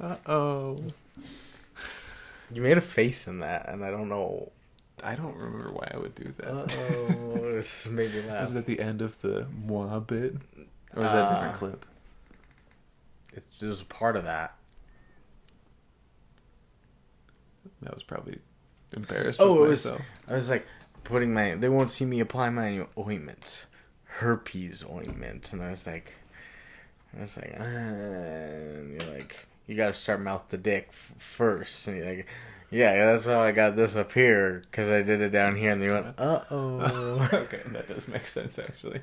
Uh-oh. You made a face in that, and I don't know. I don't remember why I would do that. Uh-oh. This made me laugh. Was it at the end of the moi bit? Or was that a different clip? It was part of that. That was probably embarrassed Oh, with it was. myself. I was like putting my. They won't see me apply my ointment, herpes ointment, and I was like, and you're like, you gotta start mouth to dick first, and you're like, yeah, that's how I got this up here because I did it down here, and they went, uh-oh. Okay, that does make sense actually.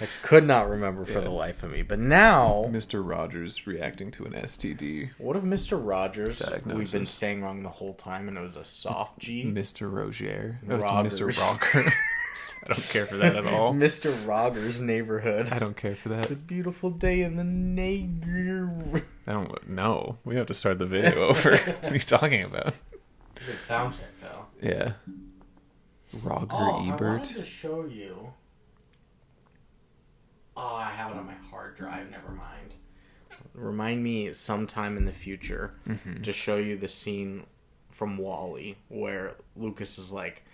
I could not remember for the life of me, but now Mr. Rogers reacting to an STD. What if Mr. Rogers Diagnosis. we've been saying wrong the whole time and it was a soft G? Mr. Roger. Rogers. It's Mr. Roger. I don't care for that at all. Mr. Rogers' neighborhood. I don't care for that. It's a beautiful day in the neighborhood. I don't know. We have to start the video over. What are you talking about? Good sound check though. Yeah. Roger I Ebert. wanted to show you. Oh, I have it on my hard drive. Never mind. Remind me sometime in the future to show you the scene from WALL-E where Lucas is like,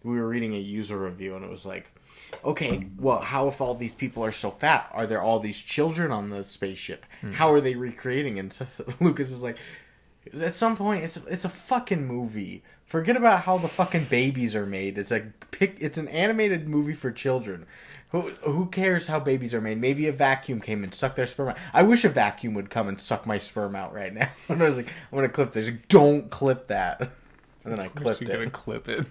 we were reading a user review and it was like, okay, well, how if all these people are so fat? Are there all these children on the spaceship? How are they recreating? And Lucas is like, at some point, it's a fucking movie. Forget about how the fucking babies are made. It's an animated movie for children. Who cares how babies are made? Maybe a vacuum came and sucked their sperm out. I wish a vacuum would come and suck my sperm out right now. And I was like, I'm gonna clip this. Like, don't clip that. And then I clipped You're it. gonna clip it.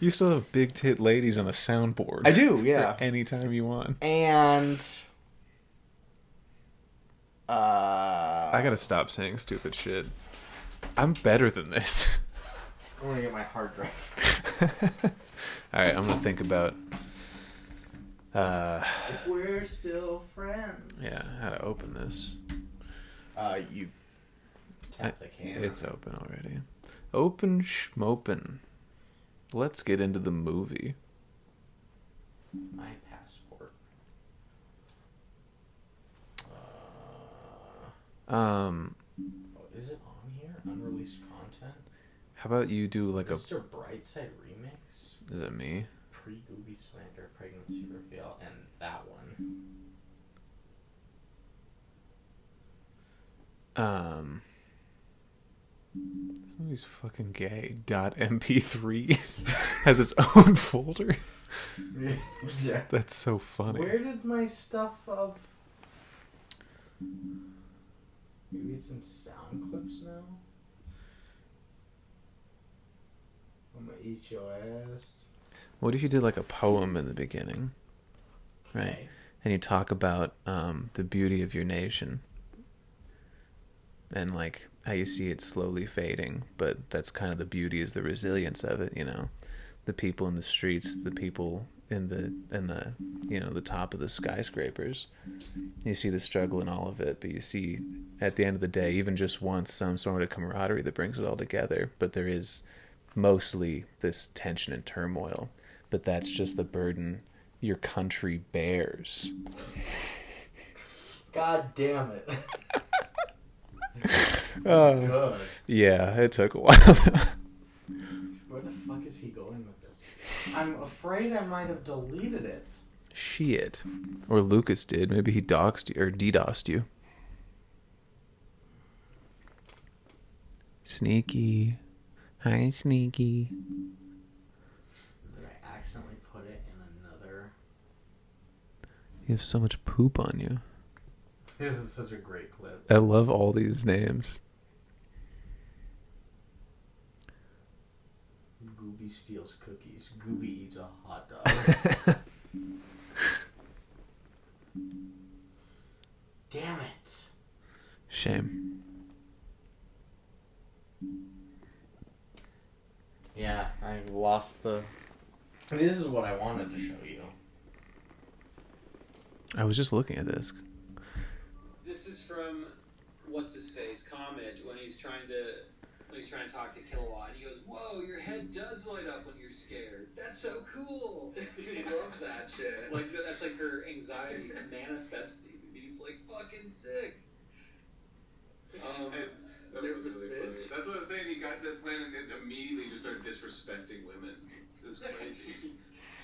You still have big tit ladies on a soundboard. I do, yeah. For anytime you want. And I gotta stop saying stupid shit. I'm better than this. I'm gonna get my hard drive. Alright, I'm gonna think about If we're still friends. yeah, how to open this. You tap the can. It's open already. Open schmopen. Let's get into the movie. My passport. Is it on here? Unreleased content? How about you do like Mr. Brightside remix? Is it me? Pre-Gooby slander, pregnancy reveal, and that one. This movie's fucking gay. .mp3 has its own folder. Yeah. That's so funny. Where did my stuff of... Maybe it's in sound clips now? On my HOS? What if you did like a poem in the beginning? Right. Okay. And you talk about the beauty of your nation. And like how you see it slowly fading, but that's kind of the beauty, is the resilience of it, you know. The people in the streets, the people in the you know, the top of the skyscrapers. You see the struggle in all of it, but you see at the end of the day, even just once, some sort of camaraderie that brings it all together. But there is mostly this tension and turmoil. But that's just the burden your country bears. God damn it. Good. Yeah, it took a while. Where the fuck is he going with this? I'm afraid I might have deleted it. Shit. Or Lucas did. Maybe he doxed you or DDoSed you. Sneaky. Hi, Sneaky. Did I accidentally put it in another? You have so much poop on you. This is such a great clip. I love all these names. Gooby steals cookies. Gooby eats a hot dog. Damn it. Shame. Yeah, I lost the... This is what I wanted to show you. I was just looking at this. This is from what's his face comment when he's trying to talk to Kilowatt. He goes, "Whoa, your head does light up when you're scared. That's so cool." Dude, he loves that shit. Like that's like her anxiety manifesting. He's like fucking sick. That was really funny. That's what I was saying. He got to that planet and immediately just started disrespecting women. It was crazy.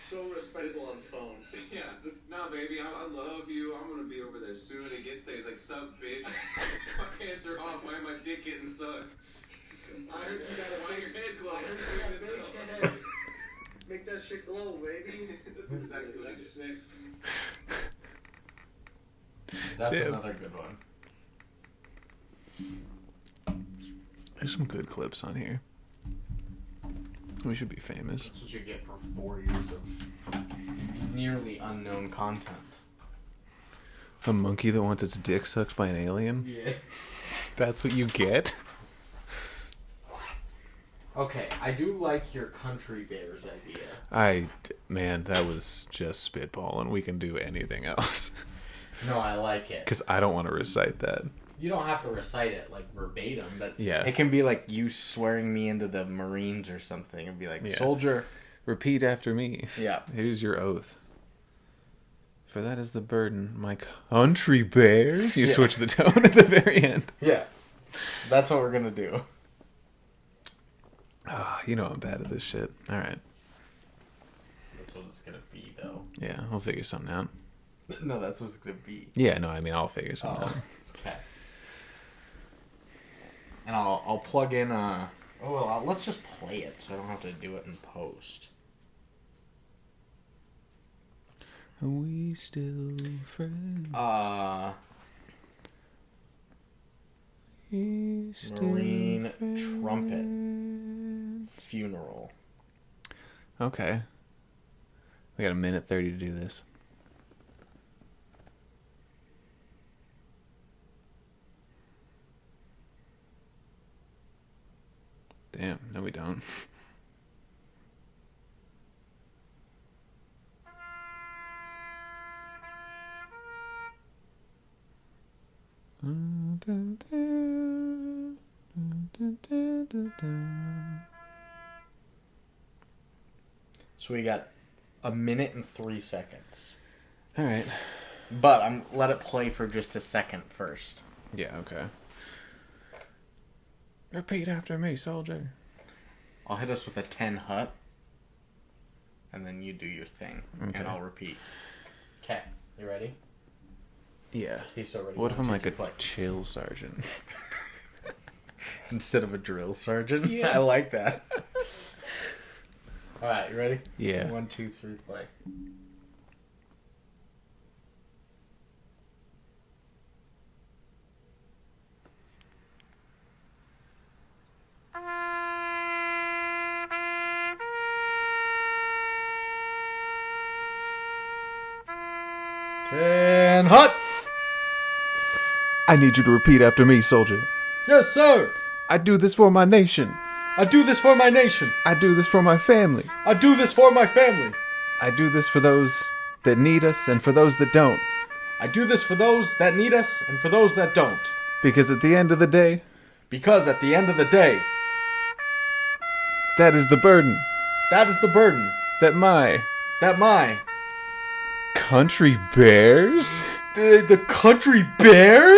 So respectful on phone. Yeah. Nah, baby, I love you. I'm gonna be over there soon. He gets there. He's like, sup, bitch. My pants are off. Why am my dick getting sucked? I heard you got Why your head glowing? I heard you got a big head. Make that shit glow, baby. That's exactly what I did. Sick. That's Damn. another good one. There's some good clips on here. We should be famous. That's what you get for 4 years of nearly unknown content. A monkey that wants its dick sucked by an alien? Yeah. That's what you get? Okay, I do like your country bears idea. Man, that was just spitballing. We can do anything else. No, I like it. Because I don't want to recite that. You don't have to recite it like verbatim, but Yeah. it can be like you swearing me into the Marines or something. It'd be like, Yeah. soldier. Repeat after me. Yeah. Here's your oath. For that is the burden my country bears. You Yeah. switch the tone at the very end. Yeah. That's what we're going to do. Ah, you know I'm bad at this shit. All right. That's what it's going to be, though. Yeah, I'll figure something out. No, that's what it's going to be. Yeah, no, I mean, I'll figure something out. Okay. And I'll plug in let's just play it so I don't have to do it in post. Are we still friends? We still Marine friends? trumpet funeral. Okay. We got 1:30 to do this. Damn, no we don't. So we got 1:03 seconds. All right. But let it play for just a second first. Yeah, okay. Repeat after me, soldier. I'll hit us with a 10 hut. And then you do your thing. Okay. And I'll repeat. Okay. You ready? Yeah. He's so ready. What if I'm like a play. chill sergeant? Instead of a drill sergeant? Yeah. I like that. Alright, you ready? Yeah. 1, 2, 3, play. Ten hut! I need you to repeat after me, soldier. Yes, sir! I do this for my nation. I do this for my nation. I do this for my family. I do this for my family. I do this for those that need us and for those that don't. I do this for those that need us and for those that don't. Because at the end of the day, Because at the end of the day, that is the burden that is the burden that my that my country bears. the country bears.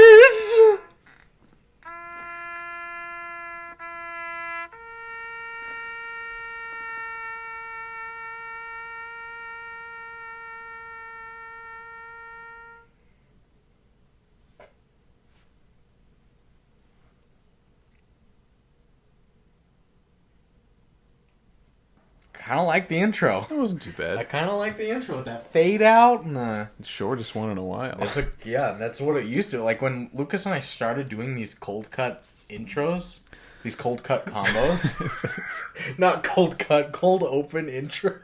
Kind of like the intro. That wasn't too I bad. kind of like the intro with that fade out and the. Shortest one in a while. Yeah, that's what it used to. Like when Lucas and I started doing these cold cut intros, these cold cut combos. Not cold cut, cold open intros.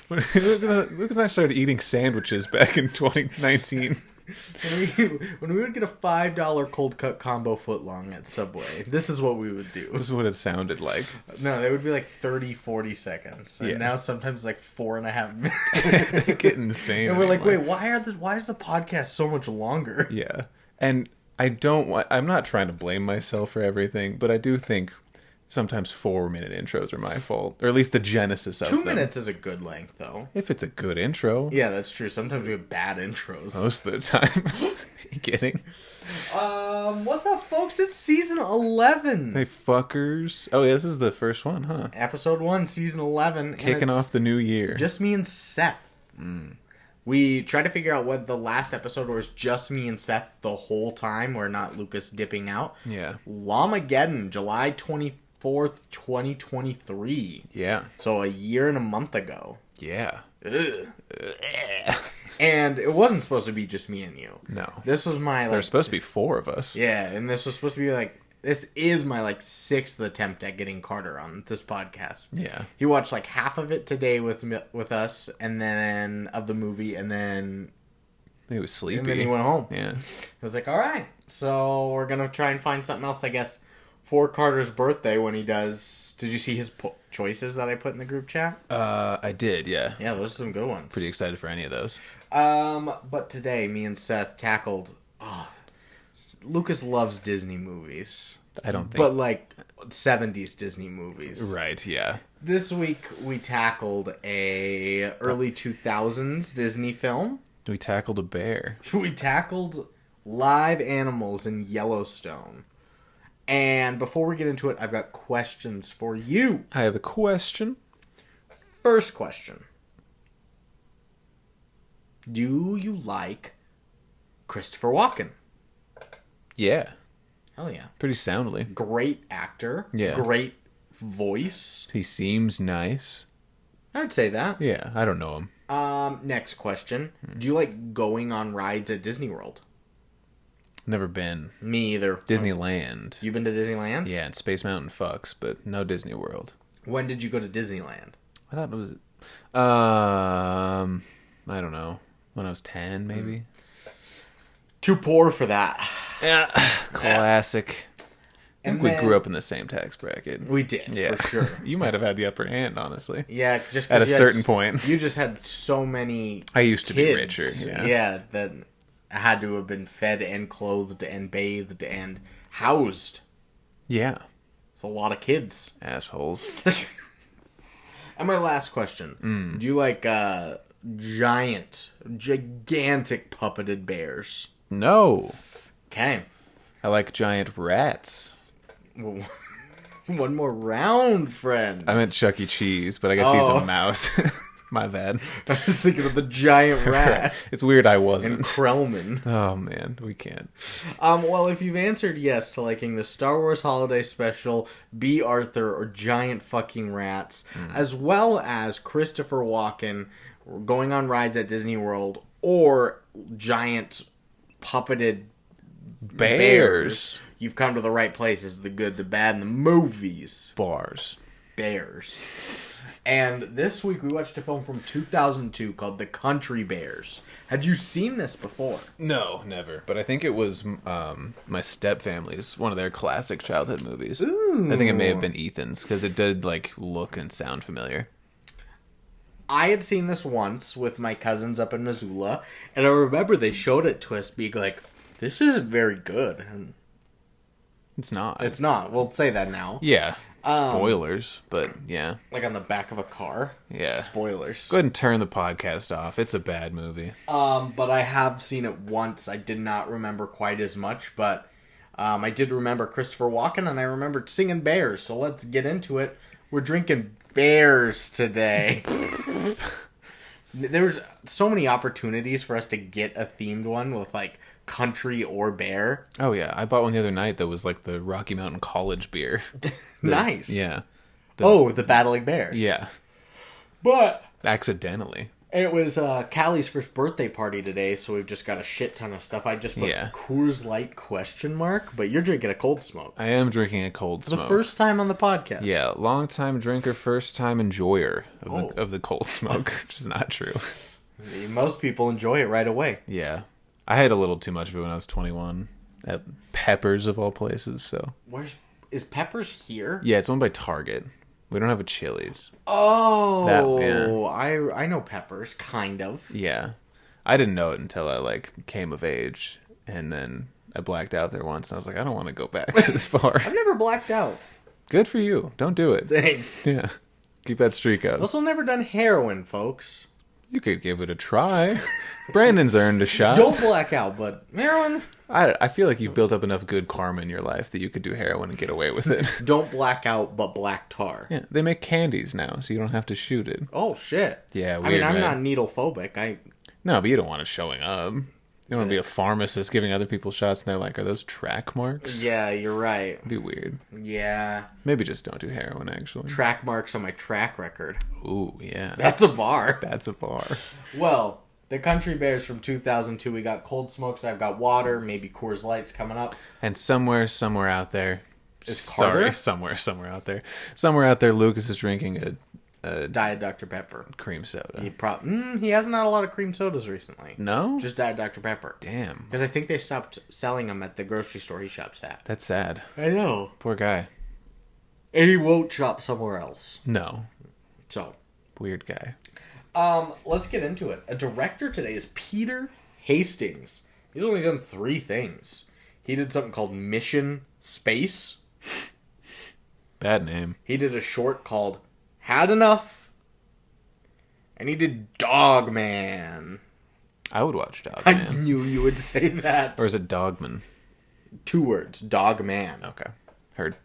Luke and I started eating sandwiches back in 2019. When we would get a $5 cold cut combo footlong at Subway, this is what we would do. This is what it sounded like. No, they would be like 30, 40 seconds. And Yeah. now sometimes like 4.5 minutes. They get insane. And we're like, anymore. wait, why is the podcast so much longer? Yeah. And I'm not trying to blame myself for everything, but I do think sometimes 4-minute intros are my fault. Or at least the genesis of 2 them. minutes is a good length, though. If it's a good intro. Yeah, that's true. Sometimes we have bad intros. Most of the time. You kidding? What's up, folks? It's season 11. Hey, fuckers. Oh, yeah, this is the first one, huh? Episode 1, season 11. Kicking off the new year. Just me and Seth. We tried to figure out what the last episode was just me and Seth the whole time, or not Lucas dipping out. Yeah. Llamageddon, July 24th, 2023. Yeah. So a year and a month ago. Yeah. Ugh. And it wasn't supposed to be just me and you. No. This was my... There's supposed to be 4 of us. Yeah, and this was supposed to be like... This is my 6th attempt at getting Carter on this podcast. Yeah. He watched half of it today with us, and then of the movie, and then He was sleepy. and then he went home. Yeah. I was like, all right, so we're gonna try and find something else, I guess, for Carter's birthday when he does. Did you see his choices that I put in the group chat? I did, yeah. Yeah, those are some good ones. Pretty excited for any of those. But today, me and Seth tackled. Lucas loves Disney movies. I don't think... But 70s Disney movies. Right, yeah. This week we tackled a early 2000s Disney film. We tackled a bear. We tackled live animals in Yellowstone. And before we get into it, I've got questions for you. I have a question. First question. Do you like Christopher Walken? Yeah. Hell yeah. Pretty soundly. Great actor. Yeah. Great voice. He seems nice. I would say that. Yeah, I don't know him. Next question. Do you like going on rides at Disney World? Never been. Me either. Disneyland. You been to Disneyland? Yeah, and Space Mountain fucks, but no Disney World. When did you go to Disneyland? I thought it was... I don't know. When I was 10, maybe? Too poor for that. Yeah. Classic. I think we grew up in the same tax bracket. We did, Yeah. for sure. You might have had the upper hand, honestly. Yeah, just 'cause At a you had certain point. You just had so many I used to be kids. richer, yeah. Yeah, that had to have been fed and clothed and bathed and housed. Yeah. It's a lot of kids. Assholes. And my last question. Do you like gigantic puppeted bears? No. Okay. I like giant rats. One more round, friend. I meant Chuck E. Cheese, but I guess he's Oh. a mouse. My bad. I was thinking of the giant rat. It's weird I wasn't. And Krellman. Oh, man. We can't. Well, if you've answered yes to liking the Star Wars Holiday Special, B. Arthur, or giant fucking rats, as well as Christopher Walken going on rides at Disney World, or giant puppeted bears, you've come to the right places. The good, the bad, and the movies. Bars. Bears. And this week we watched a film from 2002 called The Country Bears. Had you seen this before? No, never. But I think it was my stepfamily's, one of their classic childhood movies. Ooh. I think it may have been Ethan's, because it did look and sound familiar. I had seen this once with my cousins up in Missoula, and I remember they showed it to us being like, this isn't very good. And It's not. it's not. We'll say that now. Yeah. Spoilers, but yeah. Like on the back of a car. Yeah. Spoilers. Go ahead and turn the podcast off. It's a bad movie. But I have seen it once. I did not remember quite as much, but I did remember Christopher Walken, and I remembered singing bears. So let's get into it. We're drinking bears today. There's so many opportunities for us to get a themed one with country or bear. Oh, yeah. I bought one the other night that was the Rocky Mountain College beer. Nice. Yeah. The Battling Bears. Yeah. But Accidentally. it was Callie's first birthday party today, so we've just got a shit ton of stuff. I just put Coors Light ? But you're drinking a Cold Smoke. I am drinking a Cold Smoke. The first time on the podcast. Yeah, long time drinker, first time enjoyer of the Cold Smoke, which is not true. Most people enjoy it right away. Yeah. I had a little too much of it when I was 21 at Peppers of all places, so. Is Peppers here? Yeah, it's owned by Target. We don't have a Chili's. Oh, I know Peppers, kind of. Yeah. I didn't know it until I came of age, and then I blacked out there once, and I was like, I don't want to go back this far. I've never blacked out. Good for you. Don't do it. Thanks. Yeah. Keep that streak up. Also never done heroin, folks. You could give it a try. Brandon's earned a shot. Don't black out, but heroin. I feel like you've built up enough good karma in your life that you could do heroin and get away with it. Don't black out, but black tar. Yeah, they make candies now, so you don't have to shoot it. Oh shit. Yeah, I weird, mean, I'm man. not needle phobic. No, but you don't want it showing up. You don't want to be a pharmacist giving other people shots, and they're like, "Are those track marks?" Yeah, you're right. It'd be weird. Yeah. Maybe just don't do heroin. Actually. Track marks on my track record. Ooh, yeah. That's a bar. That's a bar. Well, the Country Bears from 2002. We got Cold Smokes. I've got water. Maybe Coors Light's coming up. And somewhere out there, Is Carter? somewhere out there, Lucas is drinking a Diet Dr. Pepper. cream soda. He hasn't had a lot of cream sodas recently. No, Just Diet Dr. Pepper. damn. Because I think they stopped selling them at the grocery store he shops at. That's sad. I know. Poor guy. And he won't shop somewhere else. No, So, weird guy. let's get into it. A director today is Peter Hastings. He's only done 3 things. He did something called Mission Space. Bad name. He did a short called Had Enough. And he did Dog Man. I would watch Dog I Man. knew you would say that. Or is it Dogman? 2 words. Dog Man. Okay, heard.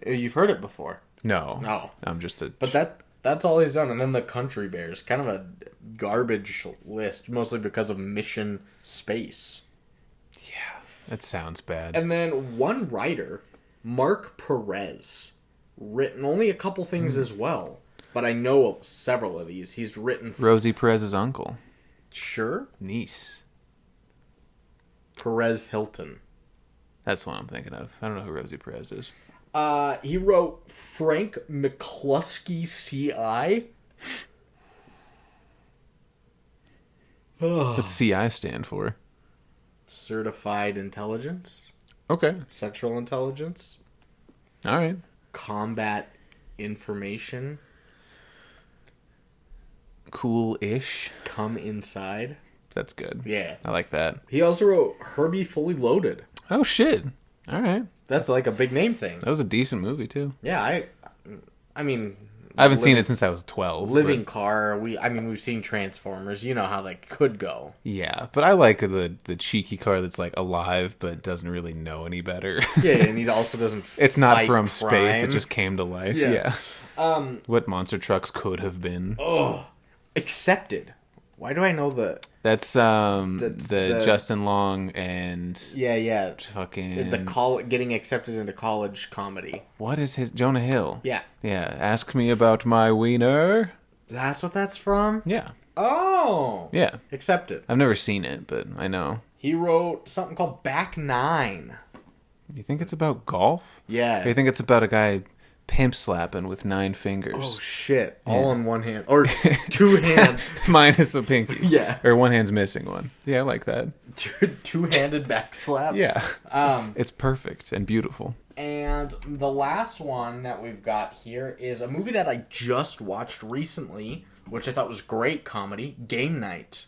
You've heard it before. No, No. I'm just a. But that's all he's done. And then the Country Bears. Kind of a garbage list. Mostly because of Mission Space. Yeah, that sounds bad. And then one writer, Mark Perez, written only a couple things as well. But I know several of these. He's written... Rosie Perez's uncle, Sure? niece. Perez Hilton. That's what I'm thinking of. I don't know who Rosie Perez is. He wrote Frank McCluskey C.I. What's CI stand for? Certified Intelligence. Okay. Central Intelligence. All right. Combat Information. Cool-ish. Come Inside. That's good. Yeah. I like that. He also wrote Herbie Fully Loaded. Oh, shit. All right. That's like a big name thing. That was a decent movie, too. Yeah, I mean... I haven't seen it since I was 12. Living but- Car. We've seen Transformers. You know how that could go. Yeah, but I like the cheeky car that's like alive but doesn't really know any better. Yeah, and he also doesn't. It's not fight from crime. space. It just came to life. Yeah. Yeah. What monster trucks could have been. Oh, Accepted. Why do I know the? That's the Justin Long and Yeah. fucking The getting accepted into college comedy. what is his Jonah Hill? Yeah, Yeah. Ask me about my wiener. that's what that's from. Yeah. Oh, Yeah. Accepted. I've never seen it, but I know. He wrote something called Back Nine. You think it's about golf? Yeah. Or you think it's about a guy pimp slapping with 9 fingers? Oh shit! All in one hand or 2 hands. Minus a pinky. Yeah. Or one hand's missing one. Yeah, I like that. Two-handed back slap. Yeah. It's perfect and beautiful. And the last one that we've got here is a movie that I just watched recently, which I thought was great comedy, Game Night.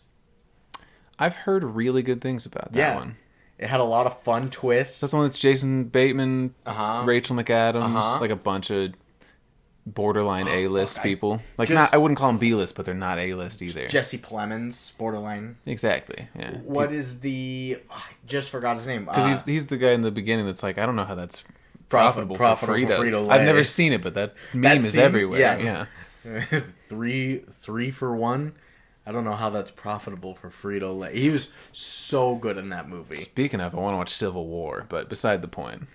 I've heard really good things about that one. It had a lot of fun twists. That's the one that's Jason Bateman, Uh-huh. Rachel McAdams, Uh-huh. like a bunch of borderline A-list fuck, people. Like, just- I wouldn't call them B-list, but they're not A-list either. Jesse Plemons, borderline. Exactly, yeah. What is the... I just forgot his name. Because he's the guy in the beginning that's like, I don't know how that's profitable for profitable for Fritos. Frito-Lay. I've never seen it, but that meme is scene? everywhere. Yeah. Yeah. three for one. I don't know how that's profitable for Frito-Lay. He was so good in that movie. Speaking of, I want to watch Civil War, but beside the point.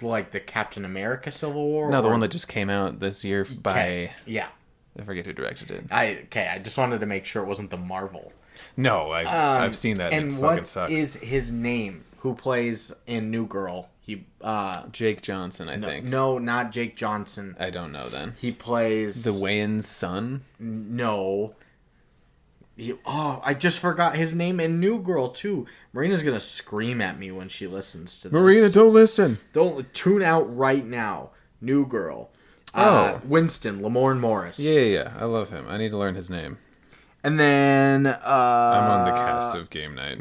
Like the Captain America Civil War? No, the or- one that just came out this year by... Okay. Yeah. I forget who directed it. I just wanted to make sure it wasn't the Marvel. No, I've seen that. And it what fucking sucks. is his name? Who plays in New Girl? He Jake Johnson, I think. no, not Jake Johnson. I don't know then. He plays The Wayans' son? No. I just forgot his name in New Girl too. Marina's gonna scream at me when she listens to this. Marina, don't listen. Don't tune out right now. New Girl. Oh. Winston Lamorne Morris. Yeah. I love him. I need to learn his name. And then I'm on the cast of Game Night.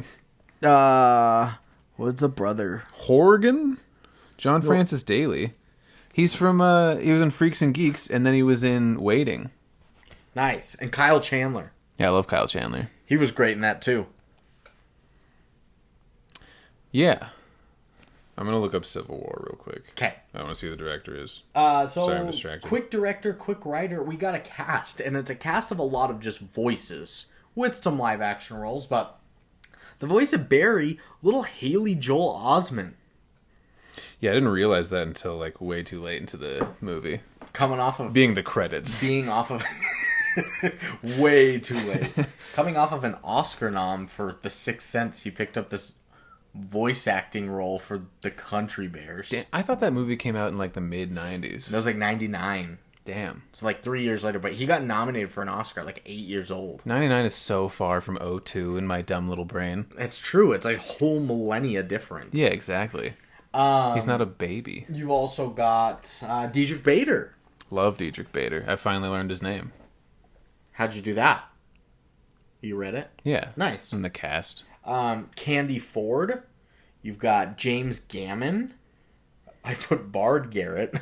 what's the brother? Horgan? John Francis Daly. He's from, he was in Freaks and Geeks, and then he was in Waiting. Nice. And Kyle Chandler. Yeah, I love Kyle Chandler. He was great in that, too. Yeah. I'm going to look up Civil War real quick. Okay. I want to see who the director is. Sorry, I'm distracted. Quick director, quick writer. We got a cast, and it's a cast of a lot of just voices with some live action roles. But the voice of Beary, little Haley Joel Osment, Yeah, I didn't realize that until like way too late into the movie. coming off of Being the credits. way too late. Coming off of an Oscar nom for The Sixth Sense, he picked up this voice acting role for the Country Bears. Damn, I thought that movie came out in like the mid 90s. That was like 99. Damn. So like 3 years later, but he got nominated for an Oscar at like 8 years old. 99 is so far from 02 in my dumb little brain. It's true. It's like a whole millennia difference. Yeah, exactly. He's not a baby. You've also got Diedrich Bader. Love Diedrich Bader. I finally learned his name. How'd you do that? You read it? Yeah. Nice. In the cast. Candy Ford. You've got James Gammon. I put Bard Garrett.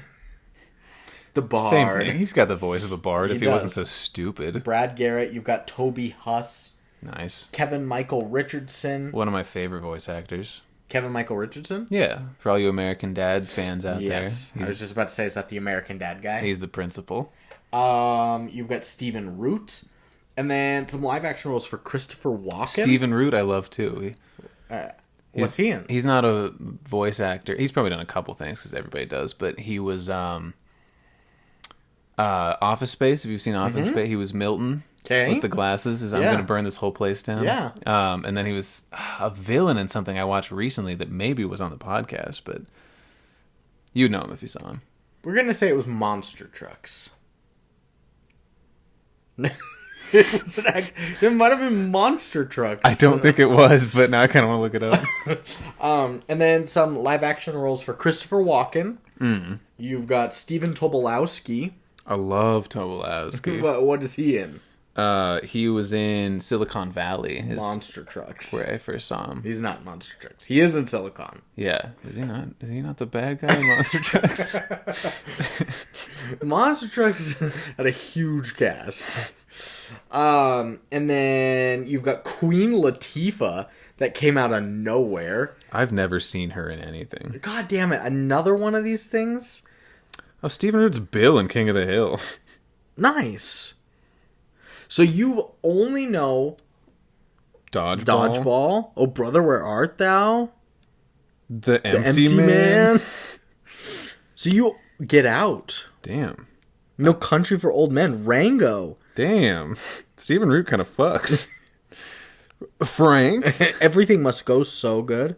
The Bard. Same thing. He's got the voice of a bard if he does. wasn't so stupid. Brad Garrett. You've got Toby Huss. Nice. Kevin Michael Richardson. One of my favorite voice actors. Kevin Michael Richardson? Yeah. For all you American Dad fans out Yes. there. I was just about to say, is that the American Dad guy? He's the principal. You've got Stephen Root. And then some live action roles for Christopher Walken. Stephen Root I love too. What's he in? He's not a voice actor. He's probably done a couple things because everybody does. But he was Office Space. Have you seen Office Space? He was Milton. Okay. With the glasses. I'm Yeah. going to burn this whole place down. Yeah. And then he was a villain in something I watched recently that maybe was on the podcast. But you'd know him if you saw him. We're going to say it was Monster Trucks. It might have been Monster Trucks. I don't think it was, but now I kind of want to look it up. And then some live action roles for Christopher Walken. You've got Stephen Tobolowsky. I love Tobolowsky. What is he in? He was in Silicon Valley. Monster Trucks. Where I first saw him. He's not Monster Trucks. He is in Silicon. Yeah. Is he not? Is he not the bad guy in Monster Trucks? Monster Trucks had a huge cast. And then you've got Queen Latifah that came out of nowhere. I've never seen her in anything. God damn it. Another one of these things? Oh, Stephen Root's Bill in King of the Hill. Nice. So you only know Dodgeball. Oh, brother, where art thou? The Empty Man. So you Get Out. Damn. No Country for Old Men. Rango. Damn. Stephen Root kind of fucks. Frank. Everything Must Go So Good.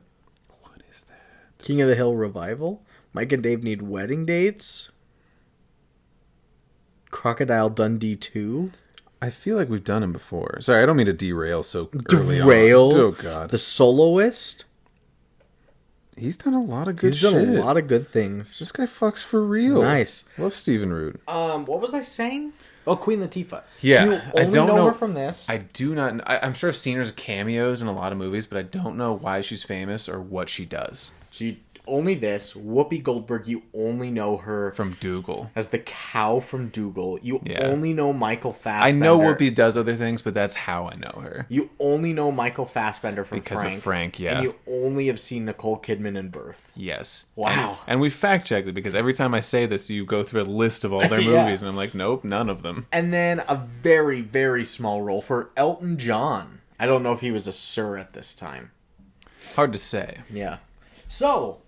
What is that? King of the Hill Revival. Mike and Dave Need Wedding Dates. Crocodile Dundee 2. I feel like we've done him before. Sorry, I don't mean to derail so early on. Derail. Oh, God. The Soloist. He's done a lot of good He's shit. done a lot of good things. This guy fucks for real. Nice. Love Stephen Root. What was I saying? Oh, Queen Latifah. Yeah, So you I only don't know her from this. I do not. I'm sure I've seen her as cameos in a lot of movies, but I don't know why she's famous or what she does. She only this. Whoopi Goldberg. You only know her From Dougal. as the cow from Dougal. You Yeah. only know Michael Fassbender. I know Whoopi does other things, but that's how I know her. You only know Michael Fassbender from Because Frank. of Frank, yeah. And you only have seen Nicole Kidman in Birth. Yes. Wow. And we fact checked it because every time I say this, you go through a list of all their Yeah. movies, and I'm like, nope, none of them. And then a very, very small role for Elton John. I don't know if he was a sir at this time. Hard to say. Yeah. So,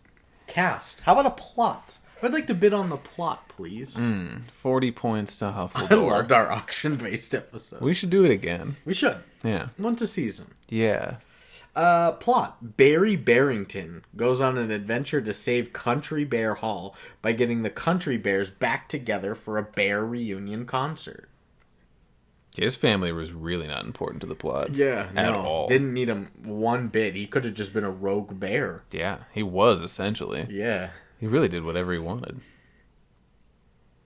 cast. How about a plot? I'd like to bid on the plot, please. 40 points to I Huffledore. loved our auction-based episode. We should do it again. We should. Yeah. Once a season. Yeah. Plot. Barry Barrington goes on an adventure to save Country Bear Hall by getting the Country Bears back together for a bear reunion concert. His family was really not important to the plot. Yeah, At all. Didn't need him one bit. He could have just been a rogue bear. Yeah, he was essentially. Yeah. He really did whatever he wanted.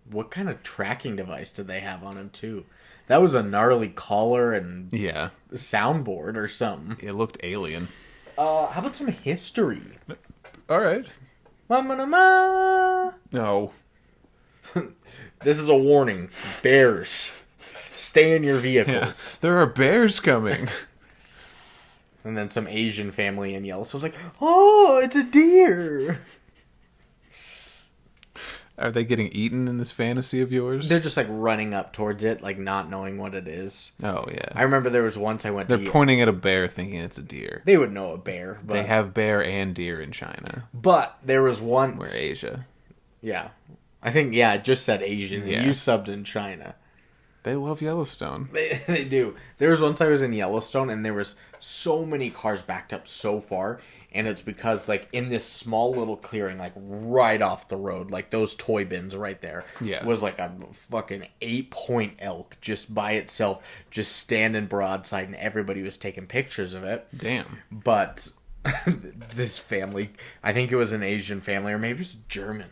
What kind of tracking device did they have on him, too? That was a gnarly collar and Yeah. soundboard or something. It looked alien. How about some history? All right. Ma-ma-na-ma. No. This is a warning. Bears. Stay in your Yeah. vehicles. There are bears coming. And then some Asian family in Yellowstone's like, oh, it's a deer. Are they getting eaten in this fantasy of yours? They're just like running up towards it, like not knowing what it is. Oh, yeah. I remember there was once I went They're to... pointing at a bear thinking it's a deer. They would know a bear. But, They have bear and deer in China. But there was once... We're Asia. Yeah. I think, yeah, it just said Asian. Yeah. You subbed in China. They love Yellowstone. They do. There was once I was in Yellowstone and there was so many cars backed up so far, and it's because like in this small little clearing, like right off the road, like those toy bins right there, was like a fucking 8-point elk just by itself, just standing broadside, and everybody was taking pictures of it. Damn. But this family, I think it was an Asian family, or maybe it was German.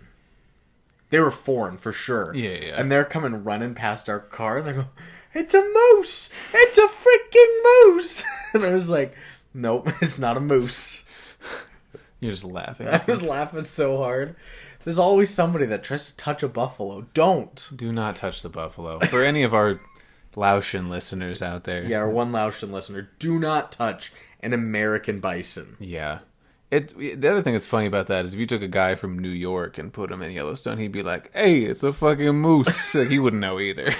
They were foreign, for sure. Yeah. And they're coming running past our car, and they go, it's a moose! It's a freaking moose! And I was like, nope, it's not a moose. You're just laughing. I was laughing so hard. There's always somebody that tries to touch a buffalo. Don't. Do not touch the buffalo. For any of our Laotian listeners out there. Yeah, our one Laotian listener, do not touch an American bison. Yeah. The other thing that's funny about that is if you took a guy from New York and put him in Yellowstone, he'd be like, hey, it's a fucking moose. Like, he wouldn't know either.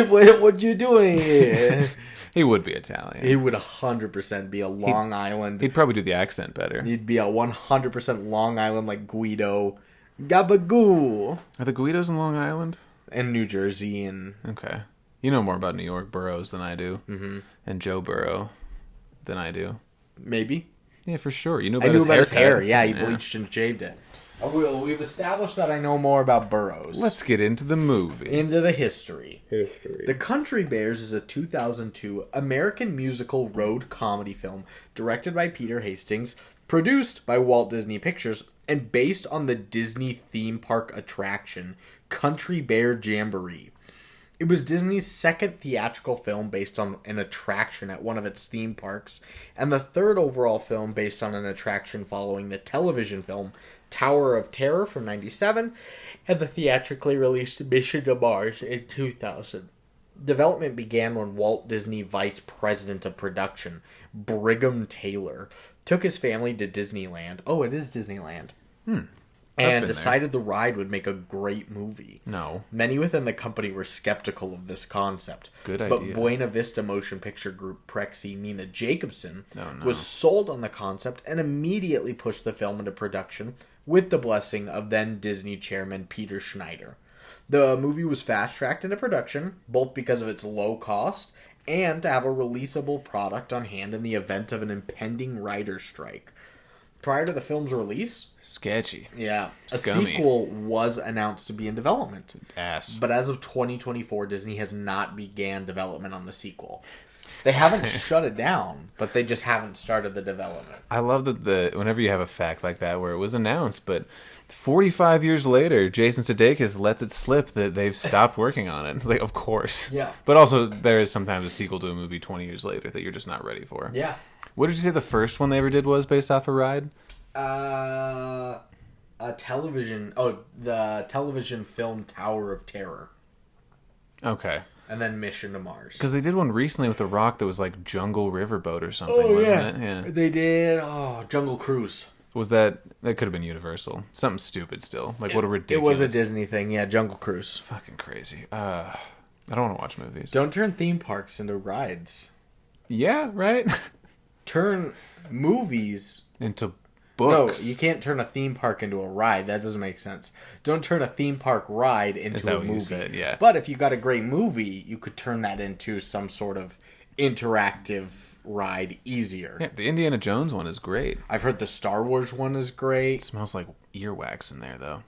What you doing here? He would be Italian. He would 100% be a Long Island. He'd probably do the accent better. He'd be a 100% Long Island, like Guido. Gabagoo. Are the Guidos in Long Island? And New Jersey and... Okay. You know more about New York boroughs than I do. Mm-hmm. And Joe Burrow than I do. Maybe. Yeah, for sure. You knew I about knew his about his hair. haircut. Yeah, he bleached and shaved it. Oh, we've established that I know more about Burroughs. Let's get into the movie. Into the history. The Country Bears is a 2002 American musical road comedy film directed by Peter Hastings, produced by Walt Disney Pictures, and based on the Disney theme park attraction Country Bear Jamboree. It was Disney's second theatrical film based on an attraction at one of its theme parks, and the third overall film based on an attraction following the television film Tower of Terror from 1997 and the theatrically released Mission to Mars in 2000. Development began when Walt Disney Vice President of Production, Brigham Taylor, took his family to Disneyland. Oh, it is Disneyland. And decided the ride would make a great movie. No. Many within the company were skeptical of this concept. Good idea. But Buena Vista Motion Picture Group Prexy Nina Jacobson was sold on the concept and immediately pushed the film into production with the blessing of then Disney chairman Peter Schneider. The movie was fast-tracked into production, both because of its low cost and to have a releasable product on hand in the event of an impending writer's strike. Prior to the film's release... Sketchy. Yeah. Scummy. A sequel was announced to be in development. Ass. But as of 2024, Disney has not began development on the sequel. They haven't shut it down, but they just haven't started the development. I love that whenever you have a fact like that where it was announced, but 45 years later, Jason Sudeikis lets it slip that they've stopped working on it. It's like, of course. Yeah. But also, there is sometimes a sequel to a movie 20 years later that you're just not ready for. Yeah. What did you say the first one they ever did was based off a ride? The television film Tower of Terror. Okay. And then Mission to Mars. Because they did one recently with The Rock that was like Jungle Riverboat or something, wasn't it? Yeah. They did. Oh, Jungle Cruise. Was that could have been Universal. Something stupid still. Like, what a ridiculous... It was a Disney thing, yeah, Jungle Cruise. Fucking crazy. I don't want to watch movies. Don't turn theme parks into rides. Yeah, right? Turn movies... into books. No, you can't turn a theme park into a ride. That doesn't make sense. Don't turn a theme park ride into Is that a what movie. you said? Yeah. But if you got a great movie, you could turn that into some sort of interactive ride easier. Yeah, the Indiana Jones one is great. I've heard the Star Wars one is great. It smells like earwax in there, though.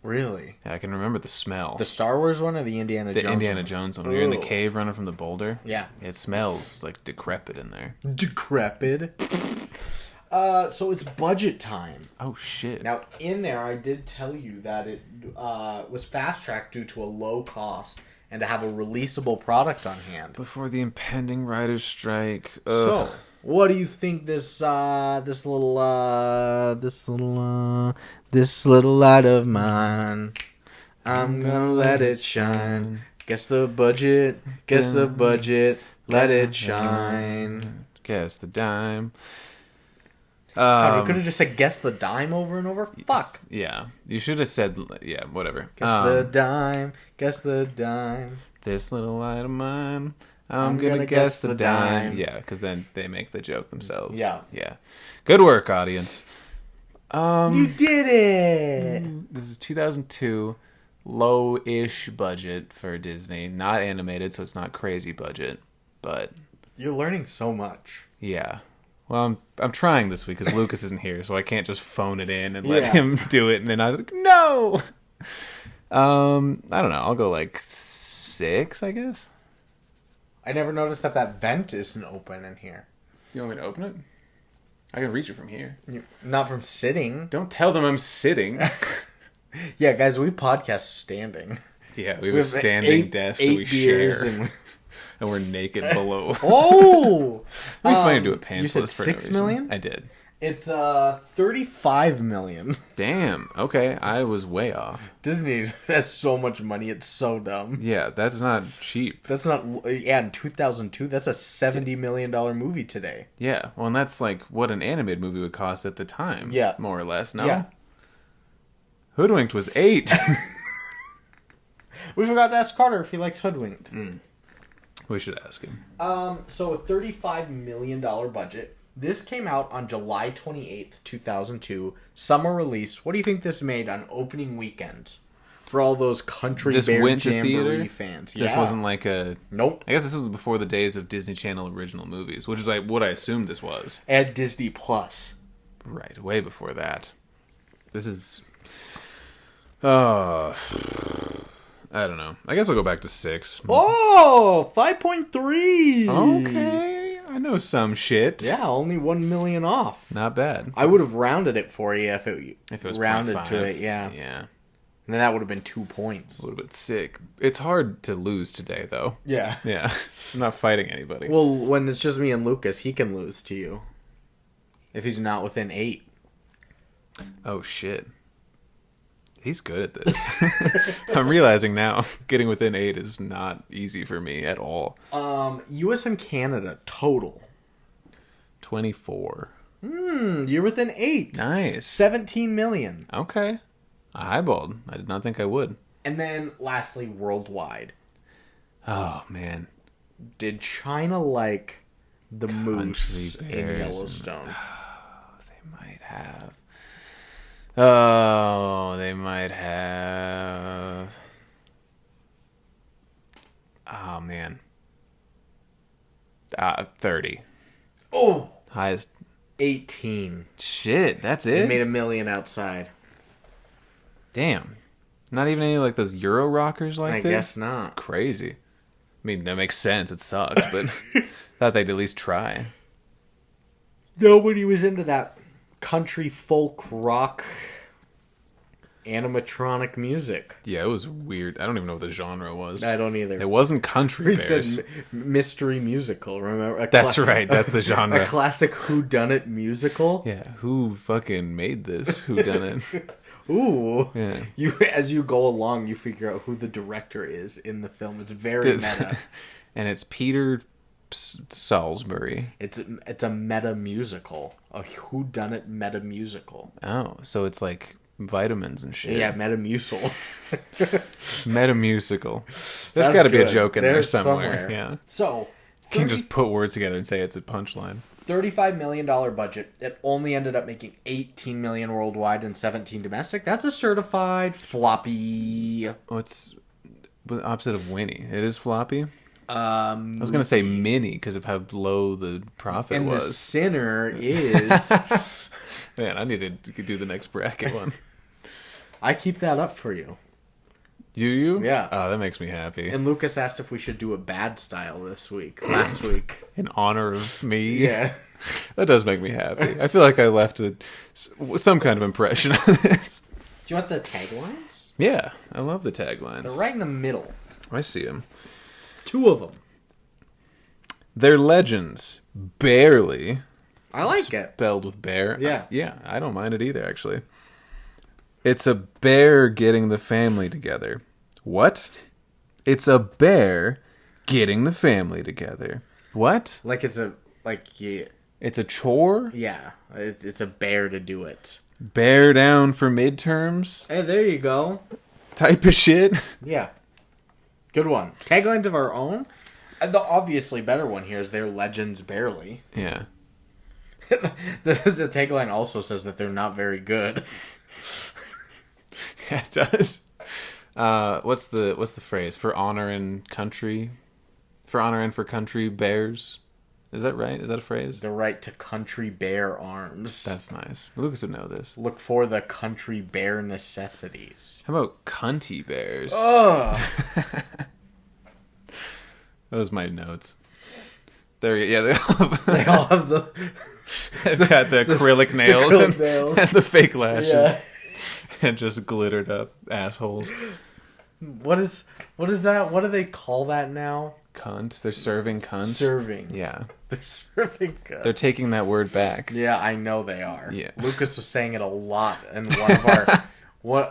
Really? Yeah, I can remember the smell. The Star Wars one or the Indiana Jones one? The Indiana Jones one. When you're in the cave running from the boulder. Yeah. It smells like decrepit in there. Decrepit. So it's budget time. Oh, shit. Now, in there, I did tell you that it was fast-tracked due to a low cost and to have a releasable product on hand. Before the impending writer's strike. So, what do you think this little light of mine, I'm gonna let it shine. Guess the budget. Guess the budget. Let it shine. Guess the dime. God, you could have just said guess the dime over and over. Fuck. Yeah. You should have said, yeah, whatever. Guess the dime. Guess the dime. This little light of mine. I'm gonna guess the dime. Yeah, because then they make the joke themselves. Yeah. Yeah. Good work, audience. You did it! This is 2002. Low-ish budget for Disney. Not animated, so it's not crazy budget. But You're learning so much. yeah. Well, I'm trying this week because Lucas isn't here, so I can't just phone it in and let him do it. And then I'm like, no! I don't know. I'll go like 6, I guess. I never noticed that vent isn't open in here. You want me to open it? I can reach it from here. Not from sitting. Don't tell them I'm sitting. Yeah, guys, we podcast standing. Yeah, we have a standing desk that we share. And we're naked below. Oh! It'd be funny to do a pantsless. You said for 6 no million? reason. I did. It's 35 million. Damn. Okay, I was way off. Disney has so much money, it's so dumb. Yeah, that's not cheap. That's not... Yeah, in 2002, that's a $70 million movie today. Yeah, well, and that's like what an animated movie would cost at the time. Yeah. More or less, no? Yeah. Hoodwinked was 8. We forgot to ask Carter if he likes Hoodwinked. We should ask him. So a $35 million budget. This came out on July 28th, 2002. Summer release. What do you think this made on opening weekend? For all those Country This Bear went to Jamboree theater? fans. This wasn't like a... Nope. I guess this was before the days of Disney Channel original movies, which is like what I assumed this was. At Disney Plus. Right, way before that. This is... I don't know. I guess I'll go back to 6. Oh, 5.3. Okay, I know some shit. Yeah, only 1 million off. Not bad. I would have rounded it for you if it was rounded 0.5. to it. Yeah. Yeah. And then that would have been 2 points. A little bit sick. It's hard to lose today, though. Yeah. Yeah. I'm not fighting anybody. Well, when it's just me and Lucas, he can lose to you. If he's not within 8. Oh, shit. He's good at this. I'm realizing now, getting within 8 is not easy for me at all. U.S. and Canada, total. 24. You're within 8. Nice. 17 million. Okay. I eyeballed. I did not think I would. And then, lastly, worldwide. Oh, man. Did China like the moose Country in bears Yellowstone? They might have. Oh, they might have. Oh, man. 30. Oh! Highest. 18. Shit, that's They it? made $1 million outside. Damn. Not even any like those Euro rockers like I this? guess not. Crazy. I mean, that makes sense. It sucks, but thought they'd at least try. Nobody was into that country folk rock animatronic music. Yeah, it was weird. I don't even know what the genre was. I don't either. It wasn't Country It's Bears. a mystery musical, remember? That's right. That's the genre. A classic whodunit musical. Yeah, who fucking made this? Who done it? Ooh. Yeah. As you go along, you figure out who the director is in the film. It's very meta. And it's Peter Salisbury. It's a meta musical. A whodunit meta musical. Oh, so it's like vitamins and shit. Yeah, metamucil. Metamusical. There's That's got to be a good. joke in there There's somewhere. Yeah. So, You can just put words together and say it's a punchline. $35 million budget. It only ended up making 18 million worldwide and 17 domestic. That's a certified floppy. What's the opposite of Winnie? It is floppy. I Um, was gonna say mini because of how low the profit and the was. sinner is. Man, I need to do the next bracket one. I keep that up for you. Do you? Yeah. Oh, that makes me happy. And Lucas asked if we should do a bad style last week. In honor of me. Yeah. That does make me happy. I feel like I left some kind of impression on this. Do you want the taglines? Yeah, I love the taglines. They're right in the middle. I see them. 2 of them. They're legends. Barely. I like it. Spelled with bear. Yeah. Yeah, I don't mind it either, actually. It's a bear getting the family together. What? It's a bear getting the family together. What? Like it's a yeah, It's a chore? yeah. It's a bear to do it. Bear down for midterms? Hey, there you go. Type of shit? Yeah, good one. Taglines of our own. The obviously better one here is "They're legends barely." Yeah. The tagline also says that they're not very good. Yeah, it does. What's the phrase? For honor and country? For honor and for country bears? Is that right? Is that a phrase? The right to country bear arms. That's nice. Lucas would know this. Look for the country bear necessities. How about cunty bears? Oh, Those are my notes. There, yeah, they all have the they've got the acrylic nails, acrylic nails. and the fake lashes, Yeah. and just glittered up assholes. What is that? What do they call that now? Cunt. They're serving cunt. Serving. Yeah, They're serving. they're taking that word back. Yeah, I know they are. Yeah. Lucas was saying it a lot in one of our.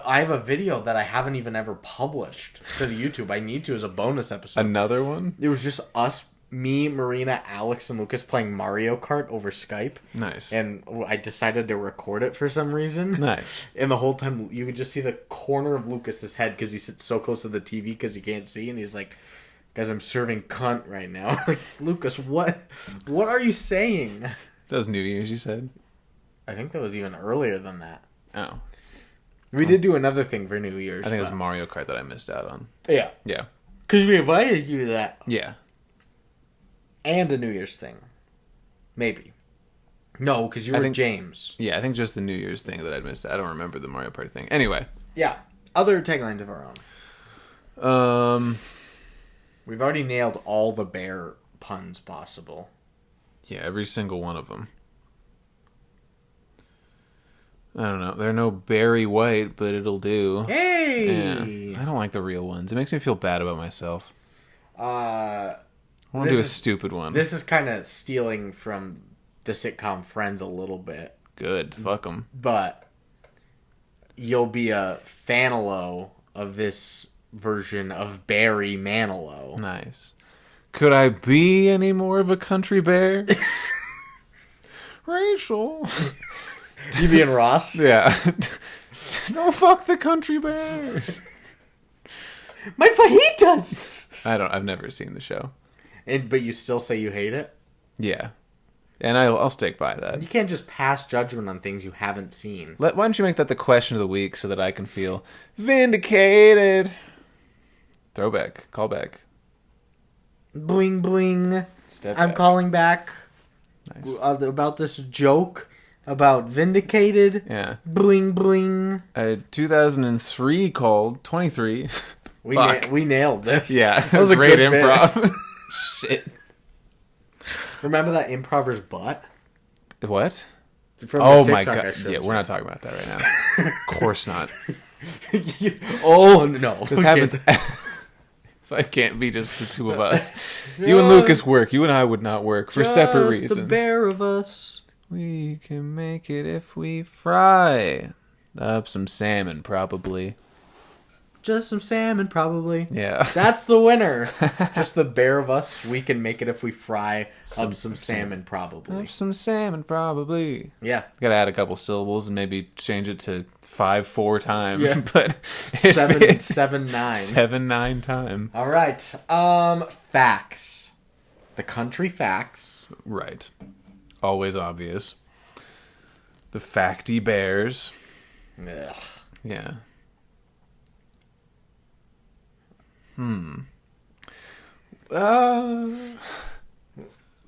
I have a video that I haven't even ever published to the YouTube. I need to as a bonus episode. Another one. It was just us, me, Marina, Alex, and Lucas playing Mario Kart over Skype. Nice. And I decided to record it for some reason. Nice. And the whole time you could just see the corner of Lucas's head because he sits so close to the TV because he can't see, and he's like, "Guys, I'm serving cunt right now." Like, Lucas, what are you saying? That was New Year's, you said? I think that was even earlier than that. Oh. We did do another thing for New Year's. I think it was Mario Kart that I missed out on. Yeah. Yeah. Because we invited you to that. Yeah. And a New Year's thing. Maybe. No, because you were James. Yeah, I think just the New Year's thing that I missed. I don't remember the Mario Party thing. Anyway. Yeah. Other taglines of our own. We've already nailed all the bear puns possible. Yeah, every single one of them. I don't know. They're no Barry White, but it'll do. Hey! Yeah. I don't like the real ones. It makes me feel bad about myself. I want to do a stupid one. This is kind of stealing from the sitcom Friends a little bit. Good. Fuck them. But you'll be a fanalo of this version of Barry Manilow. Nice. Could I be any more of a country bear? Rachel. You being Ross? Yeah. No, fuck the country bears. My fajitas! I've never seen the show. But you still say you hate it? Yeah. And I'll stick by that. You can't just pass judgment on things you haven't seen. Why don't you make that the question of the week so that I can feel vindicated? Throwback. Callback. Bling bling. Step I'm back. calling back Nice. about this joke about vindicated. Yeah. Bling bling. 2003 called 23. We nailed this. Yeah. That was a great good bit. improv. Shit. Remember that improver's butt? What? From the Oh TikTok my I god. showed Yeah, you. we're not talking about that right now. Of course not. Oh no. This Okay. happens. So it can't be just the two of us. You and Lucas work. You and I would not work for separate Just reasons. the pair of us. We can make it if we fry up some salmon, probably. Just some salmon, probably. Yeah. That's the winner. Just the bear of us. We can make it if we fry up some salmon, probably. Up some salmon, probably. Yeah. Gotta add a couple syllables and maybe change it to 5-4 time. Yeah. But 7-9. 7-9 time. All right. Facts. The country facts. Right. Always obvious. The facty bears. Ugh. Yeah.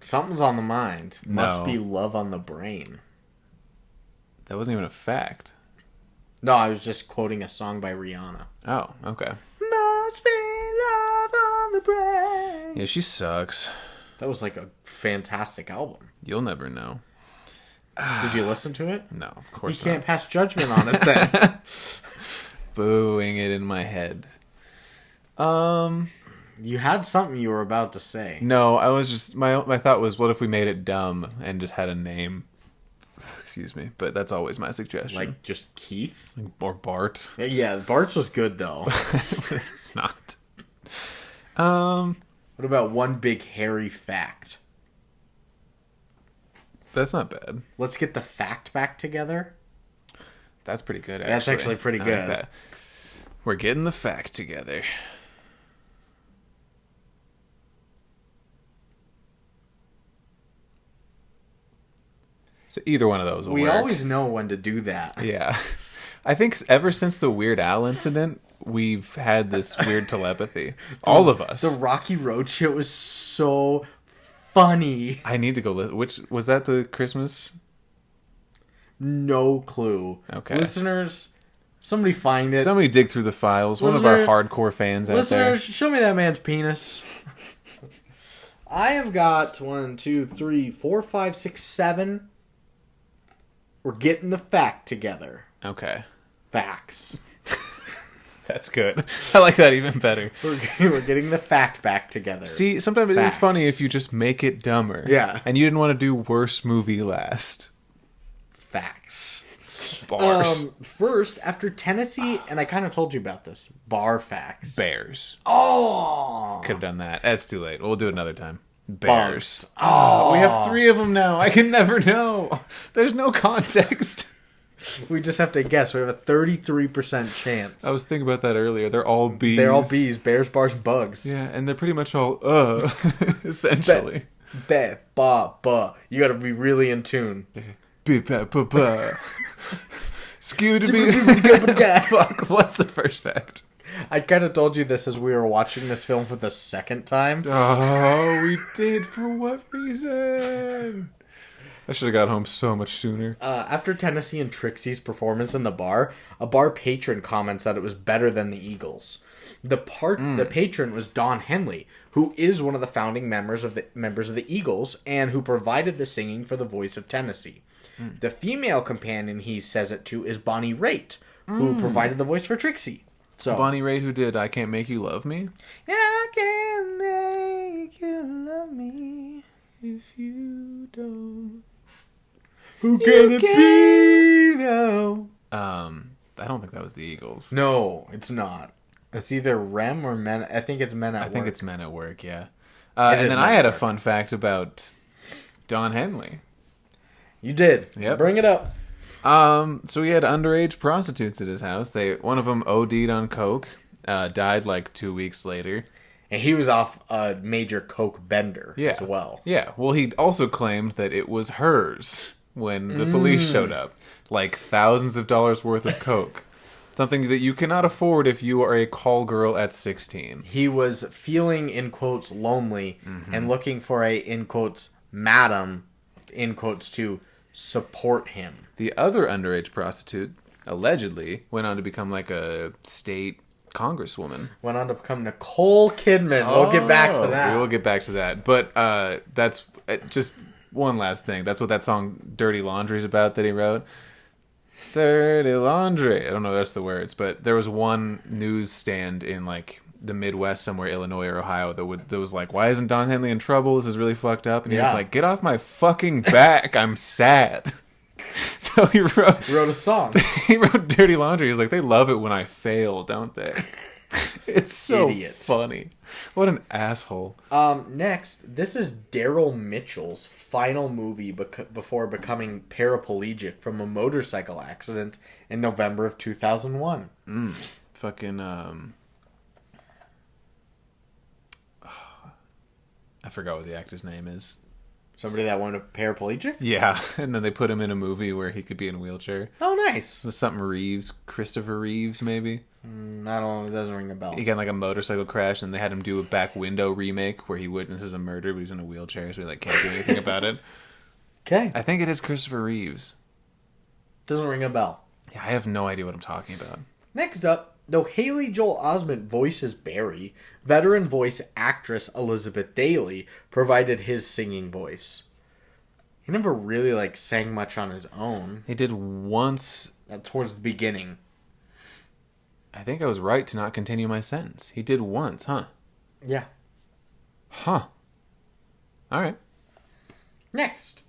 Something's on the mind. No. Must be love on the brain. That wasn't even a fact. No, I was just quoting a song by Rihanna. Oh, okay. Must be love on the brain. Yeah, she sucks. That was like a fantastic album. You'll never know. Did you listen to it? No, of You course can't not. pass judgment on it then. Booing it in my head. You had something you were about to say. No, I was just my thought was, what if we made it dumb and just had a name? Excuse me, but that's always my suggestion. Like just Keith? Or Bart. Yeah, Bart's was good though. It's not. What about one big hairy fact? That's not bad. Let's get the fact back together. That's pretty good, actually. That's actually pretty good. I like that. We're getting the fact together. So either one of those will We work. always know when to do that. Yeah. I think ever since the Weird Al incident, we've had this weird telepathy. All of us. The Rocky Road shit was so funny. I need to go which was that the Christmas? No clue. Okay. Listeners, somebody find it. Somebody dig through the files. One of our hardcore fans out there. Listeners, show me that man's penis. I have got 1, 2, 3, 4, 5, 6, 7. We're getting the fact together. Okay. Facts. That's good. I like that even better. We're getting the fact back together. See, sometimes it is funny if you just make it dumber. Yeah. And you didn't want to do worst movie last. Facts. Bars. First, after Tennessee, and I kind of told you about this, bar facts. Bears. Oh! Could have done that. That's too late. We'll do it another time. Bears. Bumps. Oh, we have 3 of them now. I can never know. There's no context. We just have to guess. We have a 33% chance. I was thinking about that earlier. They're all bees. They're all bees. Bears, bars, bugs. Yeah, and they're pretty much all essentially. Be, ba, ba. You gotta be really in tune. Be, ba, ba, ba. Scooby. Fuck, what's the first fact? I kind of told you this as we were watching this film for the second time. Oh, we did. For what reason? I should have got home so much sooner. After Tennessee and Trixie's performance in the bar, a bar patron comments that it was better than the Eagles. The patron was Don Henley, who is one of the founding members of the Eagles and who provided the singing for the voice of Tennessee. The female companion he says it to is Bonnie Raitt, who provided the voice for Trixie. So Bonnie Raitt, who did I Can't Make You Love Me? I can't make you love me If you don't. Who can it be now? I don't think that was the Eagles. No, it's not. It's either Rem or Men. I think it's Men at Work. I think it's Men at Work, yeah. And then I had a fun fact about Don Henley. You did. Yep. Bring it up. So he had underage prostitutes at his house. One of them OD'd on coke, died like 2 weeks later. And he was off a major coke bender as well. Yeah. Well, he also claimed that it was hers when the police showed up. Like thousands of dollars worth of coke. Something that you cannot afford if you are a call girl at 16. He was feeling, in quotes, lonely and looking for a, in quotes, madam, in quotes, to support him. The other underage prostitute, allegedly, went on to become like a state congresswoman. Went on to become Nicole Kidman. We'll get back to that. We will get back to that. But that's just one last thing. That's what that song Dirty Laundry is about that he wrote. Dirty Laundry. I don't know if that's the words, but there was one newsstand in like the Midwest somewhere, Illinois or Ohio, that was like, why isn't Don Henley in trouble? This is really fucked up. And he was like, get off my fucking back. I'm sad. So he wrote a song. He wrote Dirty Laundry. He's like, they love it when I fail, don't they? It's so funny. What an asshole. Next, this is Daryl Mitchell's final movie before becoming paraplegic from a motorcycle accident in November of 2001. I forgot what the actor's name is. Somebody that went paraplegic? Yeah, and then they put him in a movie where he could be in a wheelchair. Oh, nice. Something Reeves, Christopher Reeves, maybe? I don't know, it doesn't ring a bell. He got like a motorcycle crash, and they had him do a Back Window remake where he witnesses a murder, but he's in a wheelchair, so he like can't do anything about it. Okay. I think it is Christopher Reeves. Doesn't ring a bell. Yeah, I have no idea what I'm talking about. Next up, though Haley Joel Osment voices Beary, veteran voice actress Elizabeth Daly provided his singing voice. He never really sang much on his own. He did once. Towards the beginning. I think I was right to not continue my sentence. He did once, huh? Yeah. Huh. All right. Next,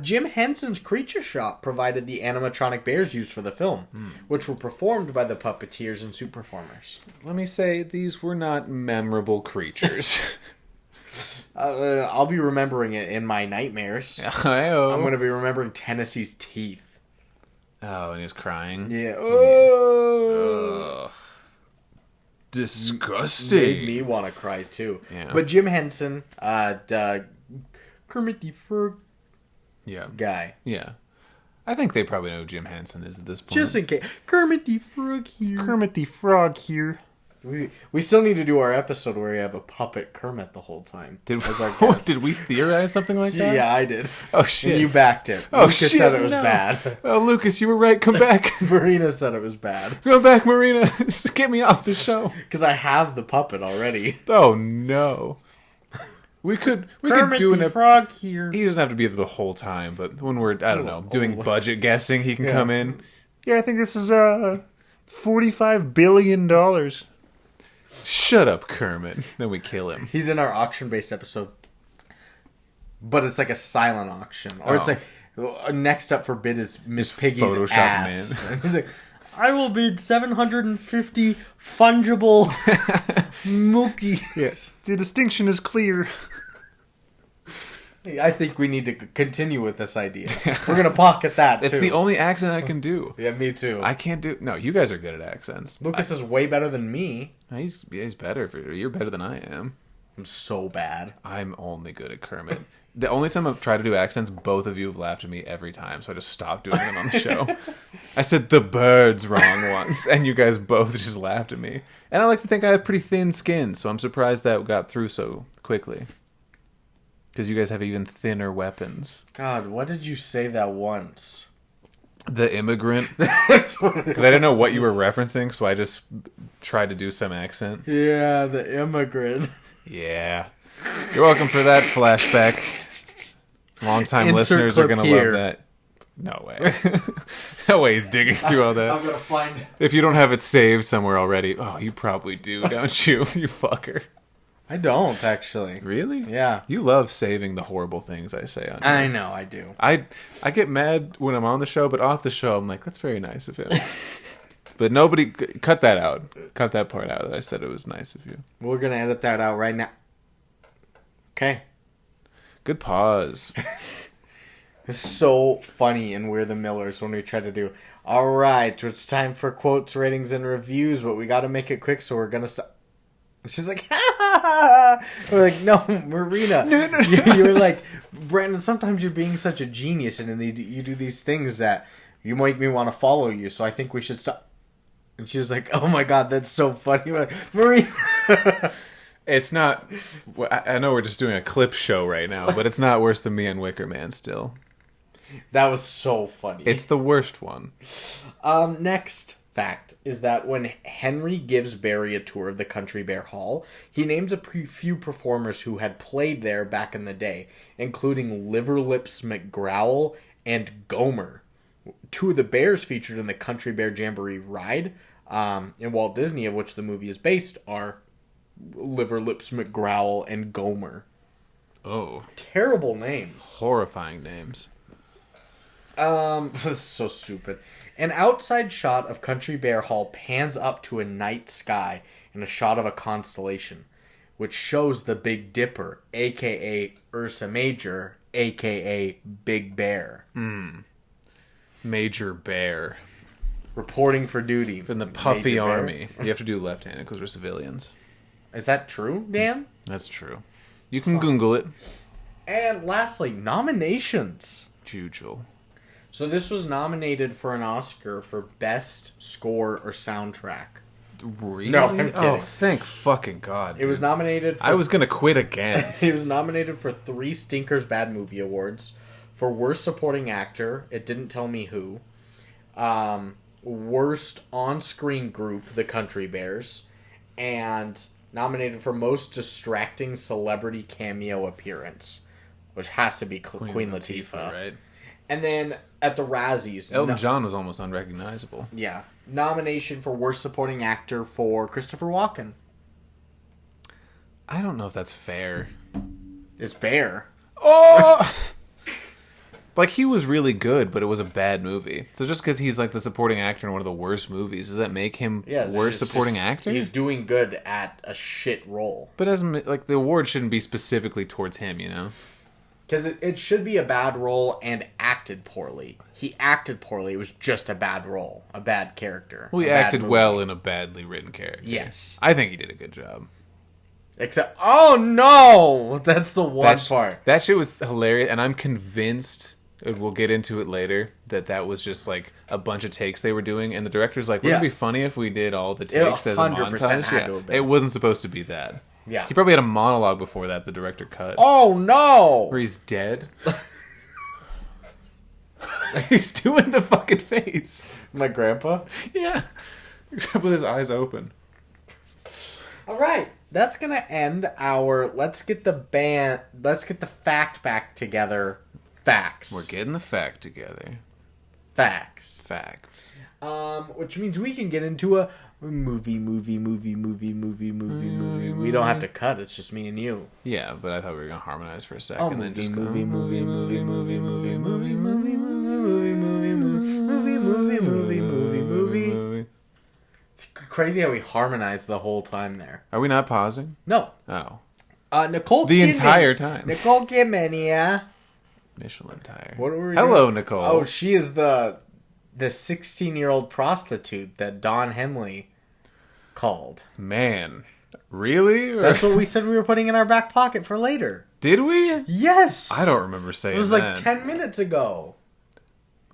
Jim Henson's Creature Shop provided the animatronic bears used for the film, which were performed by the puppeteers and suit performers. Let me say, these were not memorable creatures. I'll be remembering it in my nightmares. I'm going to be remembering Tennessee's teeth. Oh, and he's crying? Yeah. Oh. Ugh. Disgusting. Made me want to cry, too. Yeah. But Jim Henson, the Kermit the Frog guy. Yeah. I think they probably know who Jim Henson is at this point. Just in case. Kermit the Frog here. Kermit the Frog here. We still need to do our episode where we have a puppet Kermit the whole time. Did we theorize something like that? Yeah, I did. Oh, shit. And you backed it. Oh, Lucas shit, said it was bad. Oh, Lucas, you were right. Come back. Marina said it was bad. Go back, Marina. Get me off the show. Because I have the puppet already. Oh, no. We could do an Frog here. He doesn't have to be there the whole time, but when we're, I don't know, doing budget guessing, he can come in. Yeah, I think this is $45 billion. Shut up, Kermit. Then we kill him. He's in our auction-based episode. But it's like a silent auction. Or it's like, next up for bid is Miss Piggy's Photoshop ass. man. And he's like, I will bid 750 fungible Mookie. Yes. The distinction is clear. I think we need to continue with this idea. We're going to pocket that, It's too. the only accent I can do. Yeah, me too. I can't do... No, you guys are good at accents. Lucas is way better than me. He's better. You're better than I am. I'm so bad. I'm only good at Kermit. The only time I've tried to do accents, both of you have laughed at me every time, so I just stopped doing them on the show. I said the birds wrong once, and you guys both just laughed at me. And I like to think I have pretty thin skin, so I'm surprised that got through so quickly. Because you guys have even thinner weapons. God, what did you say that once? The immigrant? Because I didn't know what you were referencing, so I just tried to do some accent. Yeah, the immigrant. Yeah. You're welcome for that flashback. Long-time listeners are going to love that. No way. No way he's digging through all that. I'm going to find it. If you don't have it saved somewhere already. Oh, you probably do, don't you? You fucker. I don't, actually. Really? Yeah. You love saving the horrible things I say on here. I know, I do. I get mad when I'm on the show, but off the show, I'm like, that's very nice of him. But nobody... Cut that out. Cut that part out that I said it was nice of you. We're going to edit that out right now. Okay. Good pause. It's so funny in We're the Millers when we try to do, all right, it's time for quotes, ratings, and reviews, but we got to make it quick, so we're going to stop. She's like, ha ha ha. We're like, no, Marina. No. You're like, Brandon, sometimes you're being such a genius, and then you do these things that you make me want to follow you, so I think we should stop. And she was like, oh my God, that's so funny. We're like, Marina. It's not... I know we're just doing a clip show right now, but it's not worse than me and Wicker Man still. That was so funny. It's the worst one. Next fact is that when Henry gives Beary a tour of the Country Bear Hall, he names a few performers who had played there back in the day, including Liverlips McGrowell and Gomer. Two of the bears featured in the Country Bear Jamboree ride in Walt Disney, of which the movie is based, are Liverlips McGrowell and Gomer. Oh. Terrible names. Horrifying names. This is so stupid. An outside shot of Country Bear Hall pans up to a night sky in a shot of a constellation, which shows the Big Dipper, a.k.a. Ursa Major, a.k.a. Big Bear. Major Bear. Reporting for duty. In the puffy Major Bear. army. You have to do left-handed because we're civilians. Is that true, Dan? That's true. You can Google it. And lastly, nominations. Jujul. So this was nominated for an Oscar for Best Score or Soundtrack. Really? No, I'm kidding. Oh, thank fucking God. It was nominated for... I was going to quit again. He was nominated for 3 Stinkers Bad Movie Awards. For Worst Supporting Actor, it didn't tell me who. Worst On-Screen Group, The Country Bears. And nominated for Most Distracting Celebrity Cameo Appearance, which has to be Queen Latifah. Right? And then at the Razzies... Elton John was almost unrecognizable. Yeah. Nomination for Worst Supporting Actor for Christopher Walken. I don't know if that's fair. It's Bear. Oh! Like, he was really good, but it was a bad movie. So just because he's, like, the supporting actor in one of the worst movies, does that make him worse supporting actor? He's doing good at a shit role. But like, the award shouldn't be specifically towards him, you know? Because it should be a bad role and acted poorly. He acted poorly. It was just a bad role. A bad character. Well, he acted well in a badly written character. Yes. I think he did a good job. Except, oh no! That's the one part. That shit was hilarious, and I'm convinced, we'll get into it later, that was just like a bunch of takes they were doing, and the director's like, wouldn't it be funny if we did all the takes as a 100% montage? had to have been. It wasn't supposed to be that. Yeah. He probably had a monologue before that the director cut. Oh no! Where he's dead. He's doing the fucking face. My grandpa? Yeah. Except with his eyes open. Alright. That's gonna end our let's get the fact back together. Facts. We're getting the fact together. Facts. Which means we can get into a movie. We don't have to cut. It's just me and you. Yeah, but I thought we were gonna harmonize for a second. Oh, and then just go, movie. It's crazy how we harmonized the whole time there. Are we not pausing? No. Oh. Nicole The Kidman. entire time. Nicole Kidman, yeah. Michelin tire. What were we Hello, doing? Nicole. Oh, she is the 16-year-old prostitute that Don Henley called. Man. Really? Or... That's what we said we were putting in our back pocket for later. Did we? Yes! I don't remember saying that. It was like 10 minutes ago.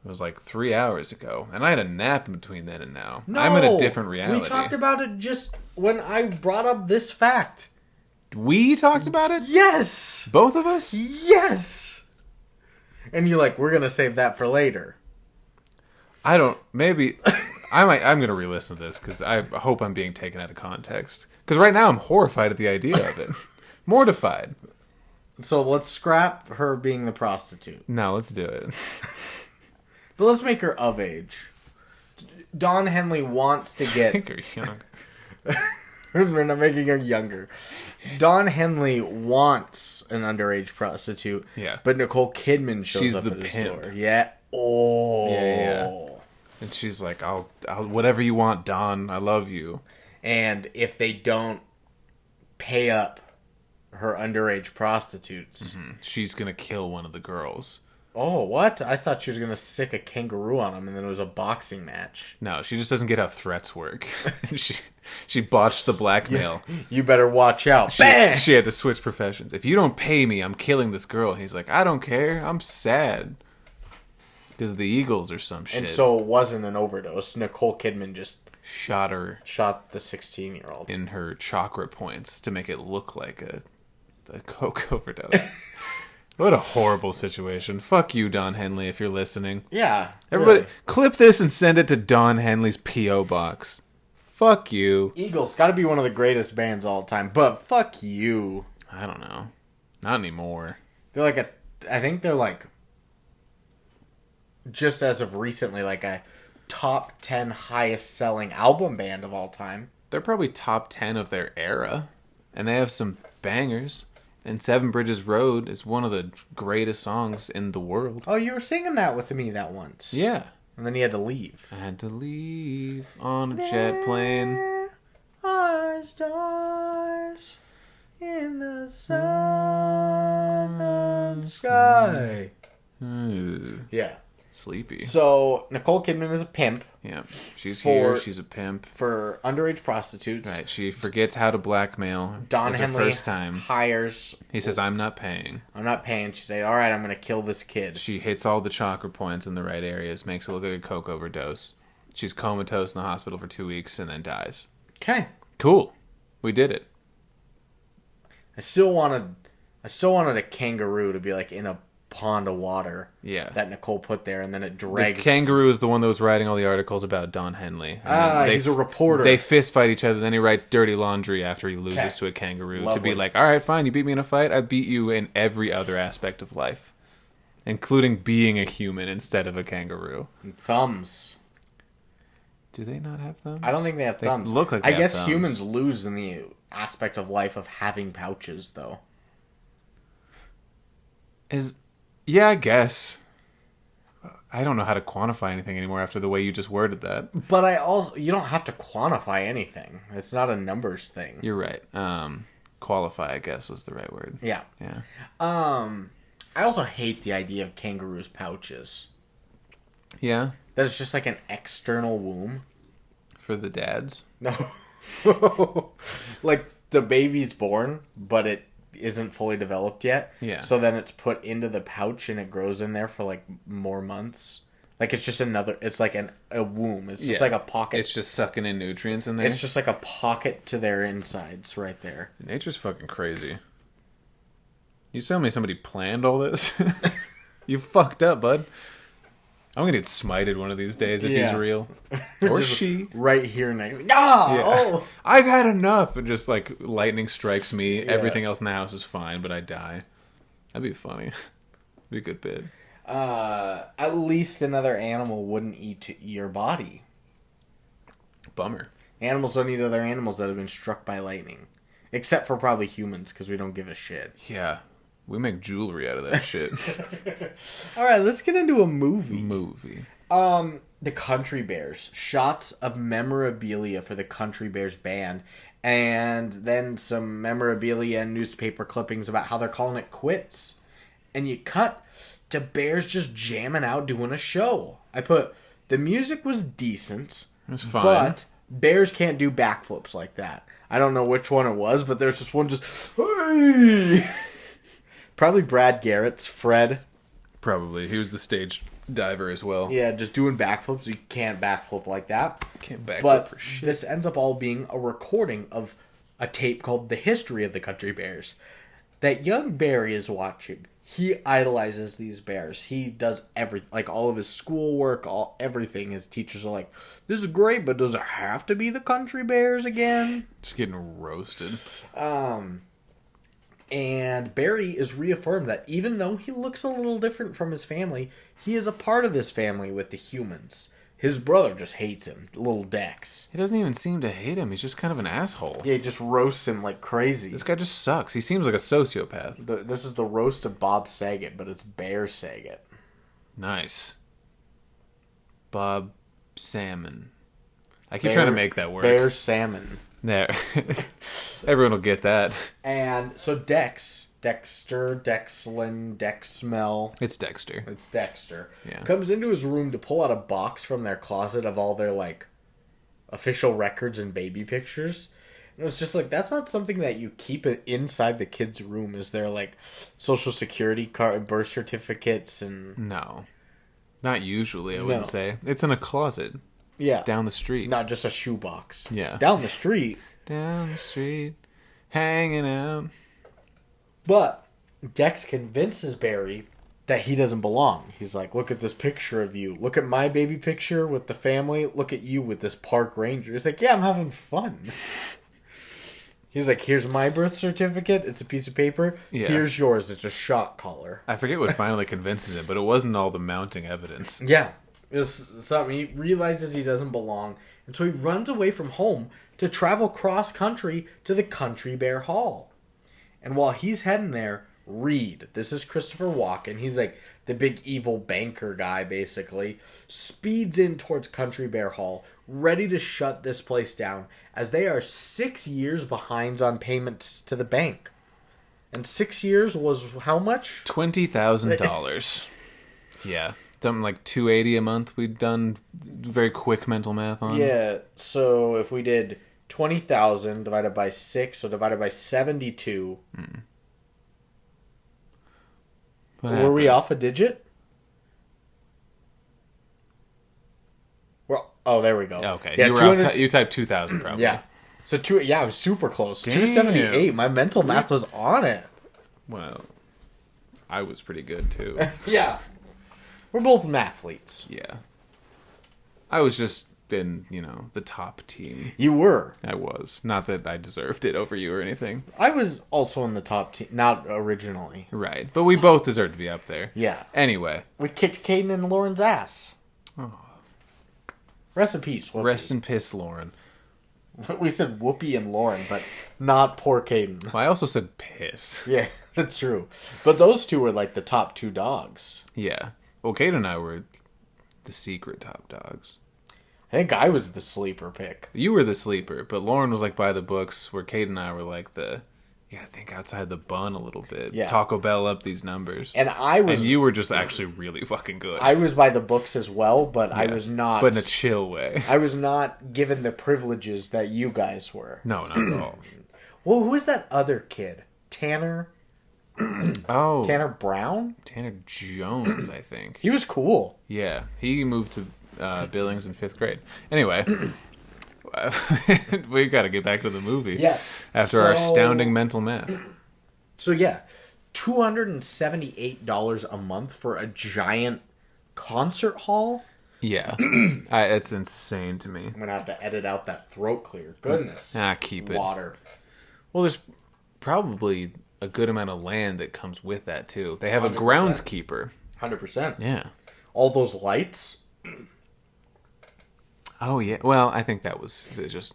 It was like 3 hours ago. And I had a nap in between then and now. No, I'm in a different reality. We talked about it just when I brought up this fact. We talked about it? Yes! Both of us? Yes! And you're like, we're going to save that for later. I don't... Maybe... I'm going to re-listen to this because I hope I'm being taken out of context. Because right now I'm horrified at the idea of it. Mortified. So let's scrap her being the prostitute. No, let's do it. But let's make her of age. Don Henley wants to get... Make her young. We're not making her younger. Don Henley wants an underage prostitute. Yeah. But Nicole Kidman shows She's up the at his pimp. door. Yeah. Oh. Yeah. And she's like, I'll whatever you want, Don. I love you. And if they don't pay up her underage prostitutes... She's going to kill one of the girls. Oh, what? I thought she was going to sick a kangaroo on him and then it was a boxing match. No, she just doesn't get how threats work. she botched the blackmail. You better watch out. Bang! She had to switch professions. If you don't pay me, I'm killing this girl. And he's like, I don't care. I'm sad. Because of the Eagles or some shit. And so it wasn't an overdose. Nicole Kidman just shot the 16-year-old. In her chakra points to make it look like a coke overdose. What a horrible situation. Fuck you, Don Henley, if you're listening. Yeah. Everybody, clip this and send it to Don Henley's P.O. box. Fuck you. Eagles, gotta be one of the greatest bands all time, but fuck you. I don't know. Not anymore. They're like I think they're like, just as of recently, like a top 10 highest selling album band of all time. They're probably top 10 of their era. And they have some bangers. And Seven Bridges Road is one of the greatest songs in the world. Oh, you were singing that with me that once. Yeah. And then you had to leave. I had to leave on a jet plane. There are stars in the southern sky. Yeah. Sleepy. So, Nicole Kidman is a pimp. Yeah. She's here. She's a pimp. For underage prostitutes. Right. She forgets how to blackmail. Don Henley Henley first time. hires... He says, I'm not paying. I'm not paying. She said, alright, I'm going to kill this kid. She hits all the chakra points in the right areas, makes it look like a coke overdose. She's comatose in the hospital for 2 weeks and then dies. Okay. Cool. We did it. I still wanted a kangaroo to be like in a pond of water that Nicole put there, and then it drags. The kangaroo is the one that was writing all the articles about Don Henley. He's a reporter. They fist fight each other, then he writes dirty laundry after he loses to a kangaroo to be like, alright, fine, you beat me in a fight, I beat you in every other aspect of life. Including being a human instead of a kangaroo. And thumbs. Do they not have thumbs? I don't think they have thumbs. Look like I they guess have thumbs. humans lose in the aspect of life of having pouches, though. Yeah, I guess. I don't know how to quantify anything anymore after the way you just worded that. But you don't have to quantify anything. It's not a numbers thing. You're right. Qualify, I guess, was the right word. Yeah. Yeah. I also hate the idea of kangaroos' pouches. Yeah. That it's just like an external womb. For the dads. No. Like the baby's born, but it isn't fully developed yet. Yeah. So then it's put into the pouch and it grows in there for like more months. Like it's just it's like a womb. It's just like a pocket. It's just sucking in nutrients in there. It's just like a pocket to their insides right there. Nature's fucking crazy. You tell me somebody planned all this? You fucked up, bud. I'm gonna get smited one of these days if he's real. Or she. Right here next. Ah! Yeah. Oh! I've had enough. And just like lightning strikes me. Yeah. Everything else in the house is fine, but I die. That'd be funny. Be a good bit. At least another animal wouldn't eat your body. Bummer. Animals don't eat other animals that have been struck by lightning. Except for probably humans, because we don't give a shit. Yeah. We make jewelry out of that shit. Alright, let's get into a movie. The Country Bears. Shots of memorabilia for the Country Bears band. And then some memorabilia and newspaper clippings about how they're calling it quits. And you cut to Bears just jamming out doing a show. I put, the music was decent. It was fine. But Bears can't do backflips like that. I don't know which one it was, but there's this one just, hey! Probably Brad Garrett's Fred. Probably. He was the stage diver as well. Yeah, just doing backflips. You can't backflip like that. Can't backflip but for shit. This ends up all being a recording of a tape called The History of the Country Bears that young Beary is watching. He idolizes these bears. He does everything, like all of his schoolwork, everything. His teachers are like, this is great, but does it have to be the Country Bears again? Just getting roasted. And Beary is reaffirmed that even though he looks a little different from his family, he is a part of this family with the humans. His brother just hates him, little Dex. He doesn't even seem to hate him. He's just kind of an asshole. Yeah, he just roasts him like crazy. This guy just sucks. He seems like a sociopath. This is the roast of Bob Saget, but it's Bear Saget. Nice. Bob Salmon. I keep trying to make that work. Bear Salmon. There. Everyone will get that. And so Dexter, Dexlin, Dexmel. It's Dexter. It's Dexter. Yeah. Comes into his room to pull out a box from their closet of all their, like, official records and baby pictures. And it's just like, that's not something that you keep it inside the kid's room. Is there, like, social security card, birth certificates, and... No. Not usually, I wouldn't say. It's in a closet. Yeah. Down the street. Not just a shoebox. Yeah. Down the street. Down the street. Hanging out. But Dex convinces Beary that he doesn't belong. He's like, look at this picture of you. Look at my baby picture with the family. Look at you with this park ranger. He's like, yeah, I'm having fun. He's like, here's my birth certificate. It's a piece of paper. Yeah. Here's yours. It's a shock collar. I forget what finally convinces him, but it wasn't all the mounting evidence. Yeah. It was something. He realizes he doesn't belong. And so he runs away from home to travel cross-country to the Country Bear Hall. And while he's heading there, Reed, this is Christopher Walken, he's like the big evil banker guy, basically, speeds in towards Country Bear Hall, ready to shut this place down, as they are 6 years behind on payments to the bank. And 6 years was how much? $20,000. Yeah. Something like $280 a month we'd done very quick mental math on. Yeah, so if we did 20,000 divided by 6, so divided by 72. Were we off a digit? Oh, there we go. Okay, yeah, you were off you typed 2,000 probably. Yeah. So I was super close. Damn. 278. My mental math was on it. Well, I was pretty good too. Yeah. We're both mathletes. Yeah. I was just in, the top team. You were. I was. Not that I deserved it over you or anything. I was also in the top team. Not originally. Right. But we both deserved to be up there. Yeah. Anyway. We kicked Caden and Lauren's ass. Oh. Rest in peace, Whoopi. Rest in piss, Lauren. We said Whoopi and Lauren, but not poor Caden. Well, I also said piss. Yeah, that's true. But those two were like the top two dogs. Yeah. Well, Kate and I were the secret top dogs. I think I was the sleeper pick. You were the sleeper, but Lauren was like by the books, where Kate and I were like I think outside the bun a little bit. Yeah. Taco Bell up these numbers. And you were just actually really fucking good. I was by the books as well, but I was not. But in a chill way. I was not given the privileges that you guys were. No, not at all. Well, who was that other kid? Tanner? Oh. Tanner Brown? Tanner Jones, I think. He was cool. Yeah. He moved to Billings in 5th grade. Anyway. We got to get back to the movie. Yes. After our astounding mental math. So, yeah. $278 a month for a giant concert hall? Yeah. It's insane to me. I'm going to have to edit out that throat clear. Goodness. Keep it. Water. Well, there's probably a good amount of land that comes with that, too. They have 100%. a groundskeeper. 100%. Yeah. All those lights? Oh, yeah. Well, I think that was just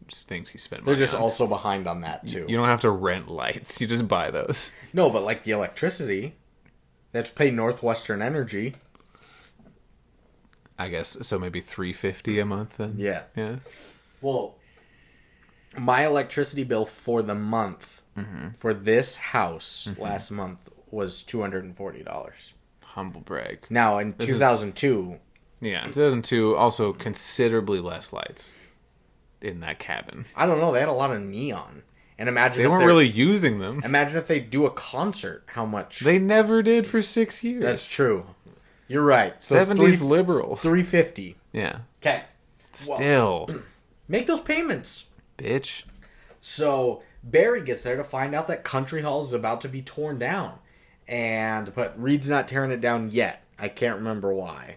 things he spent money They're just on. also behind on that, too. You don't have to rent lights. You just buy those. No, but like the electricity, they have to pay Northwestern Energy. I guess, so maybe $350 a month then? Yeah. Yeah. Well, my electricity bill for the month for this house last month was $240. Humble brag. Now, in 2002... Yeah, 2002, also considerably less lights in that cabin. I don't know, they had a lot of neon. And imagine They weren't really using them. Imagine if they do a concert, how much... They never did for 6 years. That's true. You're right. So 70s liberal. $350. Yeah. Okay. Still. Make those payments. Bitch. So Beary gets there to find out that Country Hall is about to be torn down. But Reed's not tearing it down yet. I can't remember why.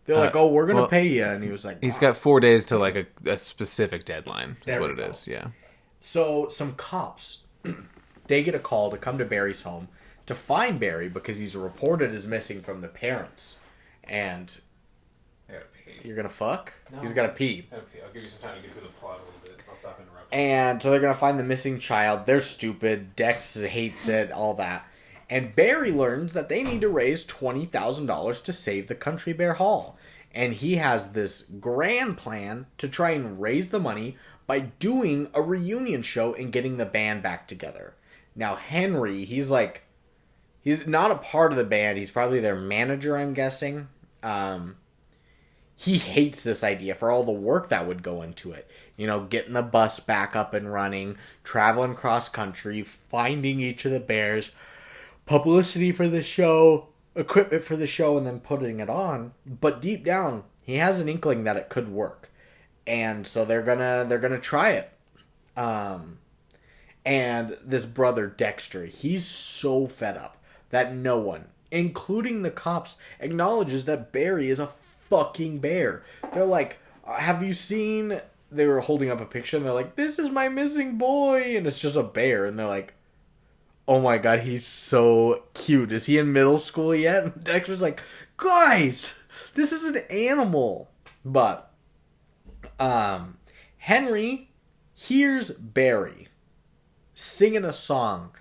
They're like, oh, we're going to pay you. And he was like... He's got 4 days to like a specific deadline. That's what it is, yeah. So some cops, they get a call to come to Beary's home to find Beary because he's reported as missing from the parents. And... I gotta pee. You're going to fuck? No. He's got to pee. I'll give you some time to get through the plot a little bit. I'll stop interrupting. And so they're going to find the missing child. They're stupid. Dex hates it, all that. And Beary learns that they need to raise $20,000 to save the Country Bear Hall. And he has this grand plan to try and raise the money by doing a reunion show and getting the band back together. Now, Henry, he's not a part of the band. He's probably their manager, I'm guessing. He hates this idea for all the work that would go into it. You know, getting the bus back up and running, traveling cross country, finding each of the bears, publicity for the show, equipment for the show, and then putting it on. But deep down, he has an inkling that it could work. And so they're gonna try it. And this brother Dexter, he's so fed up that no one, including the cops, acknowledges that Beary is a fucking bear. They're like, have you seen... They were holding up a picture and they're like, this is my missing boy. And it's just a bear. And they're like, oh my god, he's so cute. Is he in middle school yet? And Dexter's like, guys, this is an animal. But Henry hears Beary singing a song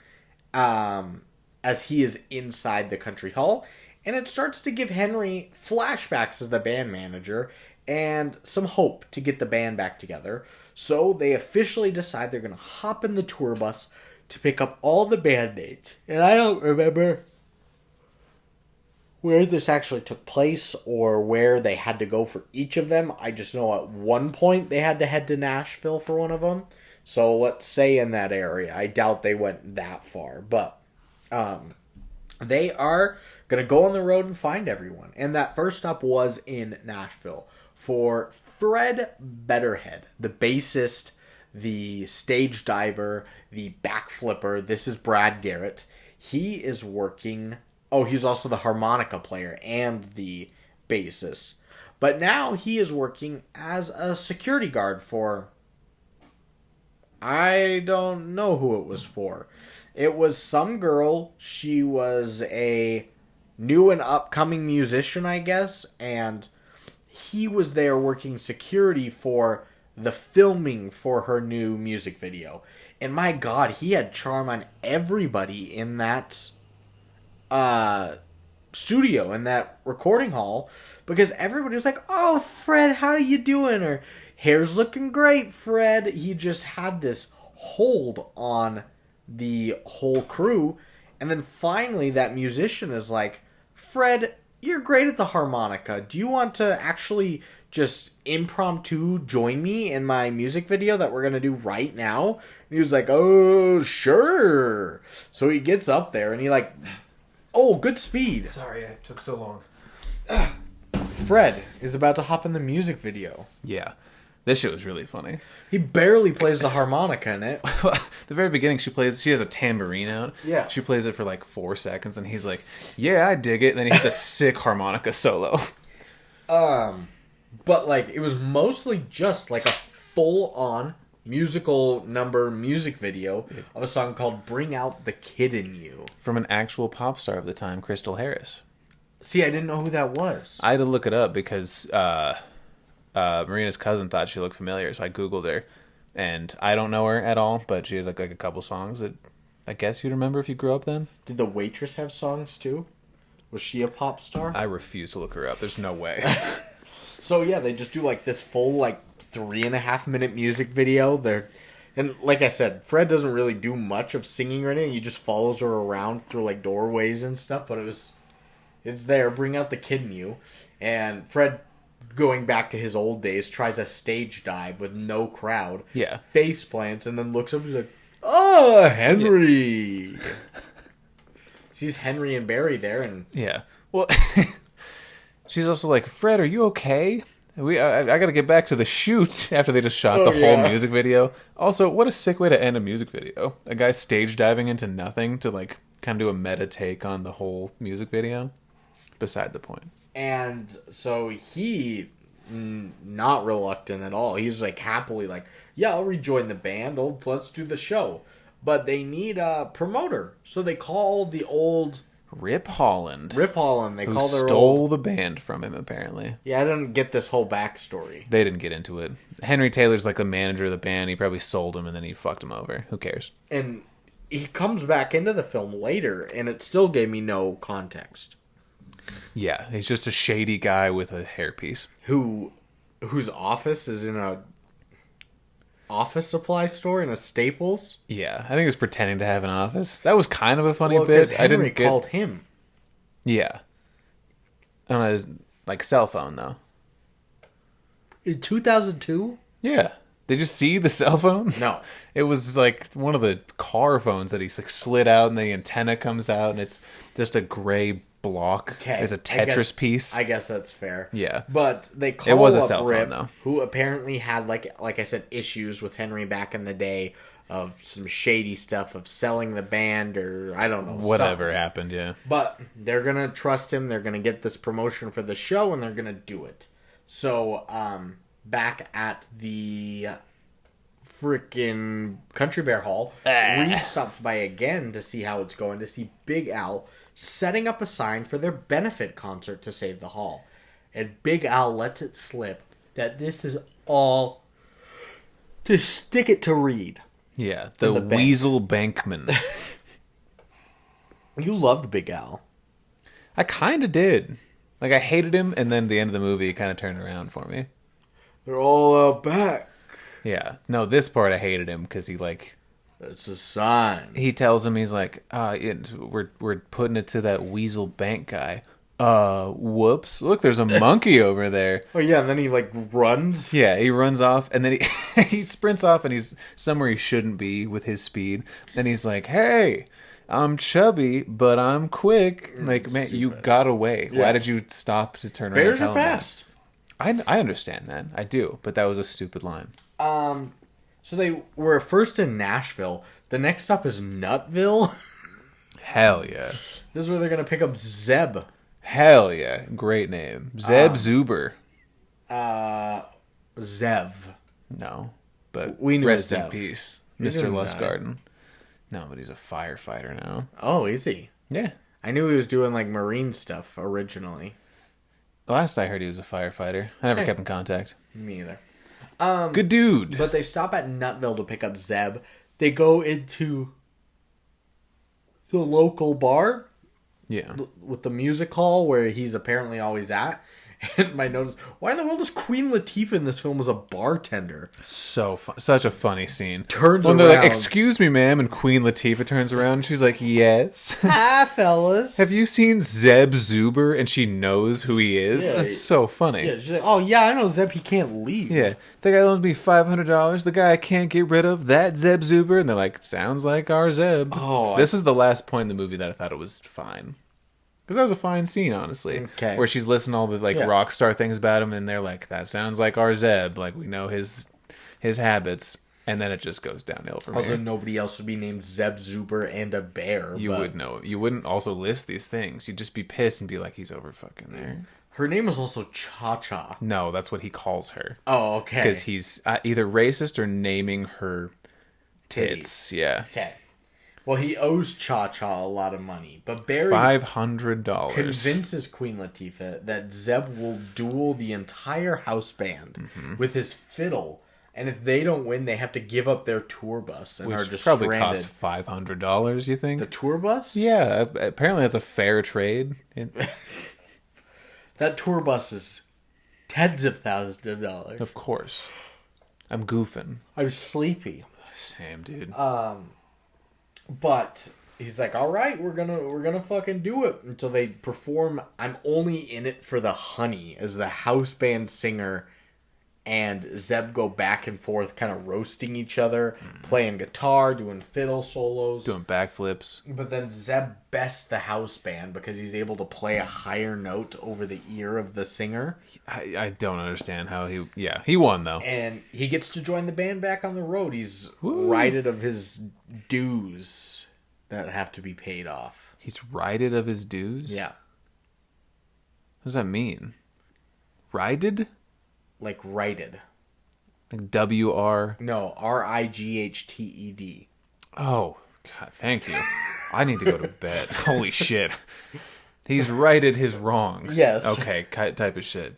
as he is inside the Country Hall. And it starts to give Henry flashbacks as the band manager and some hope to get the band back together. So they officially decide they're going to hop in the tour bus to pick up all the band-aids. And I don't remember where this actually took place or where they had to go for each of them. I just know at one point they had to head to Nashville for one of them. So let's say in that area. I doubt they went that far. But they are going to go on the road and find everyone. And that first stop was in Nashville for Fred Betterhead, the bassist, the stage diver, the backflipper. This is Brad Garrett. He is working... Oh, he's also the harmonica player and the bassist. But now he is working as a security guard for... I don't know who it was for. It was some girl. She was a new and upcoming musician, I guess. And he was there working security for the filming for her new music video. And my god, he had charm on everybody in that studio, in that recording hall, because everybody was like, "Oh, Fred, how you doing?" Or "Hair's looking great, Fred." He just had this hold on the whole crew, and then finally that musician is like, "Fred, you're great at the harmonica. Do you want to actually just impromptu join me in my music video that we're going to do right now?" And he was like, "Oh, sure." So he gets up there and he like, oh, good speed. Sorry, it took so long. Fred is about to hop in the music video. Yeah. This shit was really funny. He barely plays the harmonica in it. The very beginning, she has a tambourine out. Yeah. She plays it for like 4 seconds, and he's like, "Yeah, I dig it." And then he hits a sick harmonica solo. But like, it was mostly just like a full-on musical number music video of a song called "Bring Out the Kid in You" From an actual pop star of the time, Crystal Harris. See, I didn't know who that was. I had to look it up because Marina's cousin thought she looked familiar, so I Googled her. And I don't know her at all, but she had like a couple songs that I guess you'd remember if you grew up then. Did the waitress have songs too? Was she a pop star? I refuse to look her up. There's no way. So yeah, they just do like this full like 3.5 minute music video. And like I said, Fred doesn't really do much of singing or anything. He just follows her around through like doorways and stuff. But it's there. Bring out the kid in you. And Fred, going back to his old days, tries a stage dive with no crowd. Yeah. Face plants and then looks up and he's like, "Oh, Henry." Yeah. Sees Henry and Beary there and... Yeah. Well, she's also like, "Fred, are you okay? I got to get back to the shoot," after they just shot the whole music video. Also, what a sick way to end a music video. A guy stage diving into nothing to like kind of do a meta take on the whole music video. Beside the point. And so he, not reluctant at all. He's like happily like, "Yeah, I'll rejoin the band. Let's do the show." But they need a promoter. So they call the old... Rip Holland. They call their stole the band from him, apparently. Yeah, I didn't get this whole backstory. They didn't get into it. Henry Taylor's like the manager of the band. He probably sold him and then he fucked him over. Who cares? And he comes back into the film later, and it still gave me no context. Yeah, he's just a shady guy with a hairpiece. Whose office is in a office supply store in a Staples. Yeah, I think he was pretending to have an office. That was kind of a funny Well, bit. because I Henry didn't get... called him. Yeah. On his like cell phone though. In 2002? Yeah. Did you see the cell phone? No. It was like one of the car phones that he's like slid out and the antenna comes out and it's just a gray block. Okay. It's a Tetris piece. I guess that's fair. Yeah. But they call It was a up cell phone, Rip, though. who apparently had, like I said, issues with Henry back in the day of some shady stuff of selling the band or I don't know. Whatever something. happened, yeah. But they're going to trust him. They're going to get this promotion for the show and they're going to do it. So, back at the freaking Country Bear Hall, Reed stops by again to see how it's going, to see Big Al setting up a sign for their benefit concert to save the hall. And Big Al lets it slip that this is all to stick it to Reed. Yeah, the bank. Weasel Bankman. You loved Big Al. I kind of did. Like, I hated him, and then the end of the movie kind of turned around for me. They're all out back. Yeah. No, this part I hated him because he, like... It's a sign. He tells him, he's like, we're putting it to that Weasel Bank guy. Whoops. Look, there's a monkey over there. Oh, yeah, and then he, like, runs. Yeah, he runs off, and then he he sprints off, and he's somewhere he shouldn't be with his speed. And he's like, "Hey, I'm chubby, but I'm quick." Like, man, you got away. Yeah. Why did you stop to turn around? Bears and are tell him fast. that? I understand that. I do, but that was a stupid line. So they were first in Nashville. The next stop is Nutville. Hell yeah. This is where they're going to pick up Zeb. Hell yeah. Great name. Zeb Zuber. Zev. No, but We knew rest it in was Zev. peace, We knew Mr. him Lustgarten. No, but he's a firefighter now. Oh, is he? Yeah. I knew he was doing, like, marine stuff originally. Last I heard he was a firefighter. I never Hey. kept in contact. Me either. Good dude. But they stop at Nutville to pick up Zeb. They go into the local bar. Yeah. with the music hall where he's apparently always at. And my note is, why in the world is Queen Latifah in this film as a bartender? So fun. Such a funny scene. Turns when they're like, around. "Excuse me, ma'am," and Queen Latifah turns around and she's like, "Yes." Hi, fellas. Have you seen Zeb Zuber? And she knows who he is. Yeah. It's so funny. Yeah, she's like, oh yeah, I know Zeb. He can't leave. Yeah, the guy owes me $500. The guy I can't get rid of, that Zeb Zuber. And they're like, sounds like our Zeb. Oh, this was the last point in the movie that I thought it was fine. Because that was a fine scene, honestly. Okay. Where she's listing all the Yeah. rock star things about him, and they're like, that sounds like our Zeb. Like, we know his habits. And then it just goes downhill from Also, here. nobody else would be named Zeb Zuber and a bear. You but would know. You wouldn't also list these things. You'd just be pissed and be like, he's over fucking there. Her name was also Cha Cha. No, that's what he calls her. Oh, okay. Because he's either racist or naming her tits. Yeah. Okay. Well, he owes Cha Cha a lot of money, but Beary $500. convinces Queen Latifah that Zeb will duel the entire house band with his fiddle, and if they don't win, they have to give up their tour bus and are Which just probably stranded. costs $500, you think? The tour bus? Yeah, apparently that's a fair trade. That tour bus is tens of thousands of dollars. Of course. I'm goofing. I'm sleepy. Sam, dude. But he's like, all right, we're gonna fucking do it until they perform. I'm only in it for the honey as the house band singer and Zeb go back and forth, kind of roasting each other, playing guitar, doing fiddle solos, Doing backflips. But then Zeb bests the house band because he's able to play a higher note over the ear of the singer. I don't understand how he... Yeah, he won, though. And he gets to join the band back on the road. He's Woo. righted of his dues that have to be paid off. He's righted of his dues? Yeah. What does that mean? Righted? Like righted. Like W-R... No, RIGHTED. Oh, God, thank you. I need to go to bed. Holy shit. He's righted his wrongs. Yes. Okay, type of shit.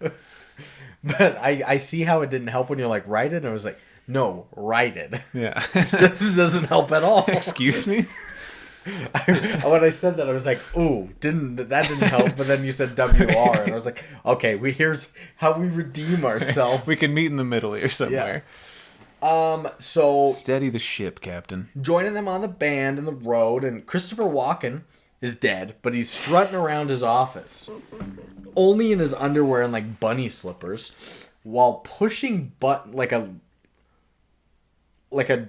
But I see how it didn't help when you're like righted, and I was like, no, righted. Yeah. This doesn't help at all. Excuse me? When I said that, I was like, ooh, that didn't help, but then you said WR, and I was like, okay, here's how we redeem ourselves. We can meet in the middle here somewhere. So Steady the ship, Captain. joining them on the band and the road, and Christopher Walken is dead, but he's strutting around his office, only in his underwear and like bunny slippers, while pushing like a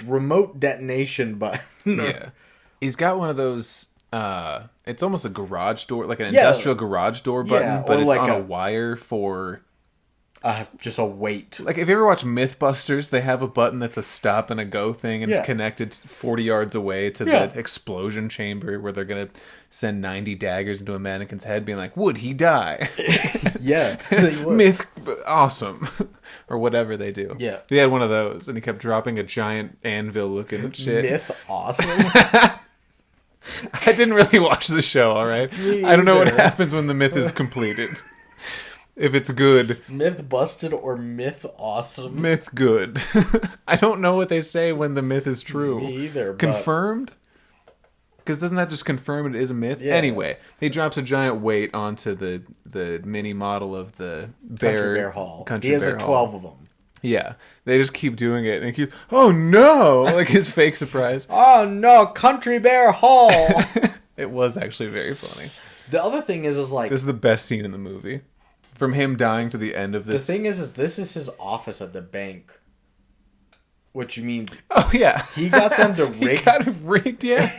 remote detonation button. Yeah. He's got one of those, it's almost a garage door, like an Yeah. industrial garage door button, Yeah, but or it's like on a a- wire for... Just a weight. Like, if you ever watch Mythbusters, they have a button that's a stop and a go thing, and Yeah. it's connected 40 yards away to Yeah. the explosion chamber where they're going to send 90 daggers into a mannequin's head, being like, would he die? Yeah. they would. Myth, awesome. Or whatever they do. Yeah. He had one of those, and he kept dropping a giant anvil-looking shit. Myth awesome. I didn't really watch the show, all right? Me I don't know what either. happens when the myth is completed. If it's good. Myth busted or myth awesome. Myth good. I don't know what they say when the myth is true. Me either. But Confirmed? Because doesn't that just confirm it is a myth? Yeah. Anyway, he drops a giant weight onto the mini model of the Country Bear Hall. Country He has Bear a Hall. 12 of them. Yeah. They just keep doing it. And he keeps, oh no! Like his fake surprise. Oh no, Country Bear Hall. It was actually very funny. The other thing is like This is the best scene in the movie. From him dying to the end of the this. thing is this is his office at the bank. Which means Oh yeah. he got them to He rig. got it rigged, yeah.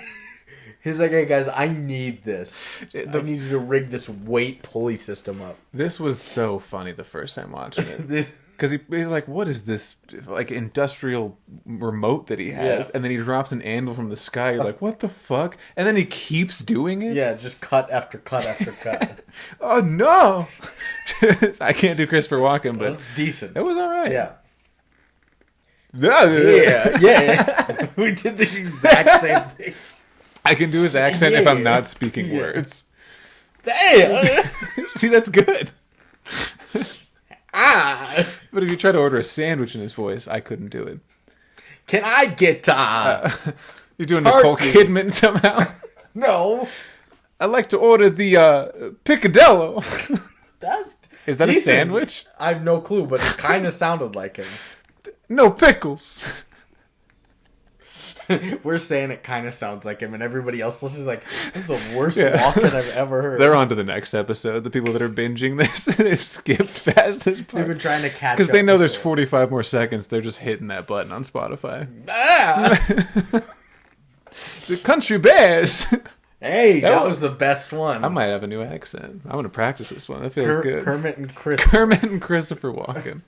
He's like, hey guys, I need this. I The- need you to rig this weight pulley system up. This was so funny the first time watching it. This- Because he's like, what is this, like, industrial remote that he has? Yeah. And then he drops an anvil from the sky. You're like, what the fuck? And then he keeps doing it? yeah, just cut after cut after cut. Oh, no! I can't do Christopher Walken, It but was decent. it was all right. Yeah. Yeah. Yeah. We did the exact same thing. I can do his accent if I'm Yeah. not speaking Yeah. words. Hey! See, that's good. Ah! But if you try to order a sandwich in his voice, I couldn't do it. Can I get You're doing Nicole Turkey. Kidman somehow. No. I'd like to order the picadillo. That's Is that decent. a sandwich? I have no clue, but it kind of sounded like him. No pickles. We're saying it kind of sounds like him, and everybody else listens like, this is the worst Walken I've ever heard. They're on to the next episode. The people that are binging this, they've skipped past this part. They've been trying to catch up. Because they know there's sure. 45 more seconds. They're just hitting that button on Spotify. The Country Bears. Hey, that was the best one. I might have a new accent. I'm going to practice this one. That feels good. Kermit and Chris. Kermit and Christopher Walken.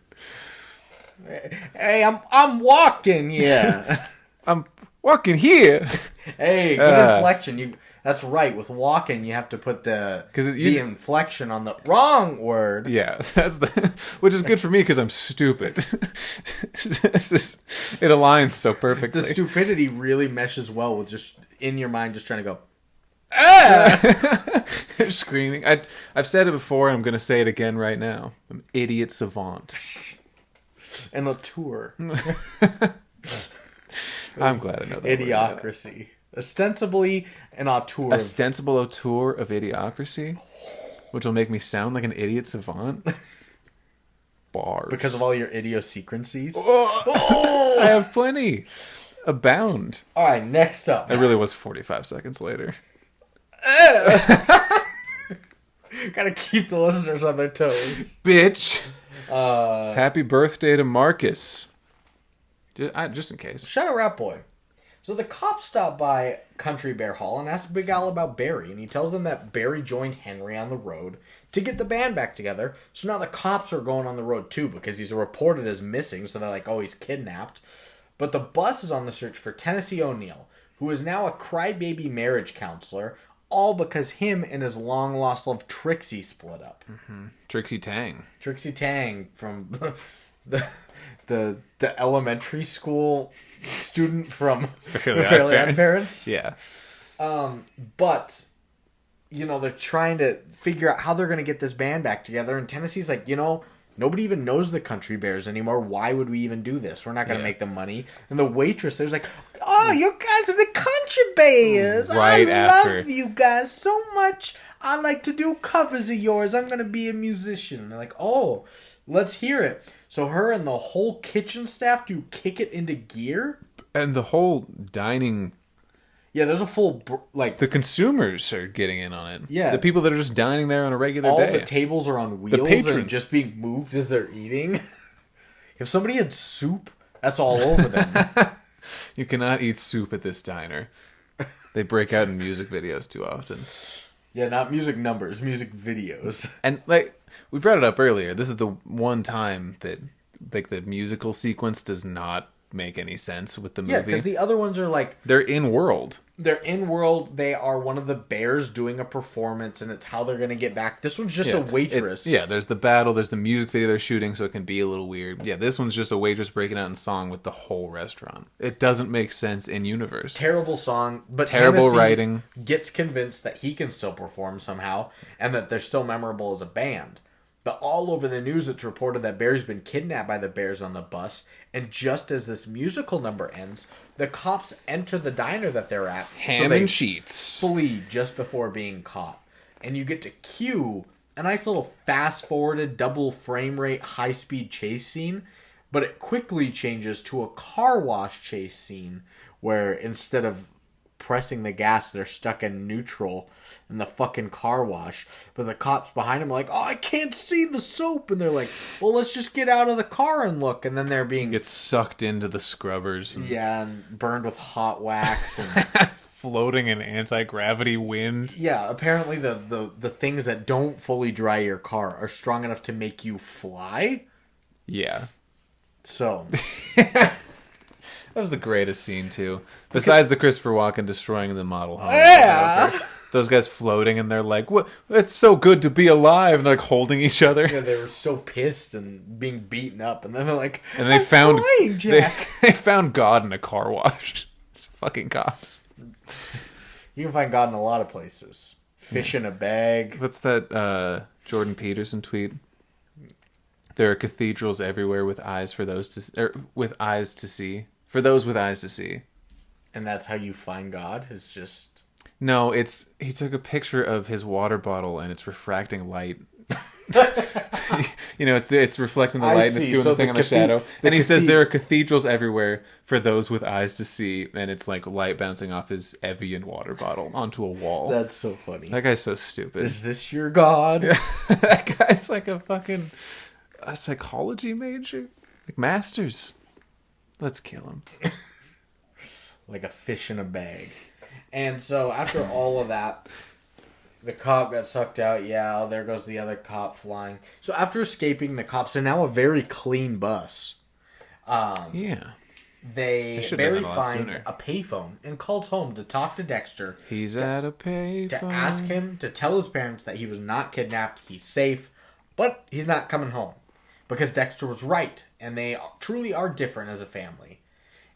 Hey, I'm walking, yeah. I'm walking here. Hey, good inflection. That's right. With walking, you have to put the inflection on the wrong word. Yeah, which is good for me because I'm stupid. It aligns so perfectly. The stupidity really meshes well with just in your mind, just trying to go. Screaming. I've said it before. I'm going to say it again right now. I'm idiot savant. And a tour. I'm glad I know that. Idiocracy. Ostensibly an auteur. Ostensible auteur of Idiocracy, which will make me sound like an idiot savant. Bars. Because of all your idiosyncrasies. I have plenty. Abound. All right, next up. It really was 45 seconds later. Gotta keep the listeners on their toes. Bitch. Happy birthday to Marcus. Just in case. Shout out Rat Boy. So the cops stop by Country Bear Hall and ask Big Al about Beary, and he tells them that Beary joined Henry on the road to get the band back together. So now the cops are going on the road too because he's reported as missing, so they're like, oh, he's kidnapped. But the bus is on the search for Tennessee O'Neill, who is now a crybaby marriage counselor, all because him and his long-lost love Trixie split up. Mm-hmm. Trixie Tang. Trixie Tang from the elementary school student from Fairly Odd Parents. Yeah. But, they're trying to figure out how they're going to get this band back together. And Tennessee's like, nobody even knows the Country Bears anymore. Why would we even do this? We're not going to make them money. And the waitress there's like, oh, you guys are the Country Bears. Right I love you guys so much. I like to do covers of yours. I'm going to be a musician. And they're like, oh, let's hear it. So her and the whole kitchen staff do kick it into gear. And the whole dining... Yeah, there's a full, The consumers are getting in on it. Yeah. The people that are just dining there on a regular day. All the tables are on wheels and just being moved as they're eating. If somebody had soup, that's all over them. You cannot eat soup at this diner. They break out in music videos too often. Yeah, not music numbers, music videos. And, we brought it up earlier. This is the one time that, the musical sequence does not make any sense with the movie. Yeah, because the other ones are they're in-world. They're in-world. They are one of the bears doing a performance, and it's how they're going to get back. This one's just a waitress. There's the battle. There's the music video they're shooting, so it can be a little weird. Yeah, this one's just a waitress breaking out in song with the whole restaurant. It doesn't make sense in universe. Terrible song, but terrible Tennessee writing. Gets convinced that he can still perform somehow, and that they're still memorable as a band. But all over the news, it's reported that Beary's been kidnapped by the bears on the bus. And just as this musical number ends, the cops enter the diner that they're at. Ham and sheets. Flee just before being caught. And you get to cue a nice little fast-forwarded, double frame rate, high-speed chase scene. But it quickly changes to a car wash chase scene where instead of pressing the gas, they're stuck in neutral in the fucking car wash. But the cops behind him are like, oh, I can't see the soap. And they're like, well, let's just get out of the car and look. And then they're being... Get sucked into the scrubbers. And burned with hot wax. And floating in anti-gravity wind. Yeah, apparently the things that don't fully dry your car are strong enough to make you fly. Yeah. So... That was the greatest scene, too. Besides the Christopher Walken destroying the model home. Yeah! Those guys floating, and they're like, "What? It's so good to be alive," and they're holding each other. Yeah, they were so pissed and being beaten up, and then they're like, and they found flying, Jack. They found God in a car wash. It's fucking cops. You can find God in a lot of places. Fish in a bag. What's that Jordan Peterson tweet? There are cathedrals everywhere with eyes for those with eyes to see. For those with eyes to see. And that's how you find God? Is just... No, he took a picture of his water bottle and it's refracting light. It's reflecting the light and it's doing the thing on the shadow. And he says there are cathedrals everywhere for those with eyes to see, and it's like light bouncing off his Evian water bottle onto a wall. That's so funny. That guy's so stupid. Is this your god? That guy's like a psychology major. Like masters. Let's kill him. Like a fish in a bag. And so after all of that, the cop got sucked out. Yeah, there goes the other cop flying. So after escaping, the cops are now a very clean bus. Yeah. Barry finds a payphone and calls home to talk to Dexter. He's at a payphone. To ask him to tell his parents that he was not kidnapped, he's safe, but he's not coming home. Because Dexter was right, and they truly are different as a family.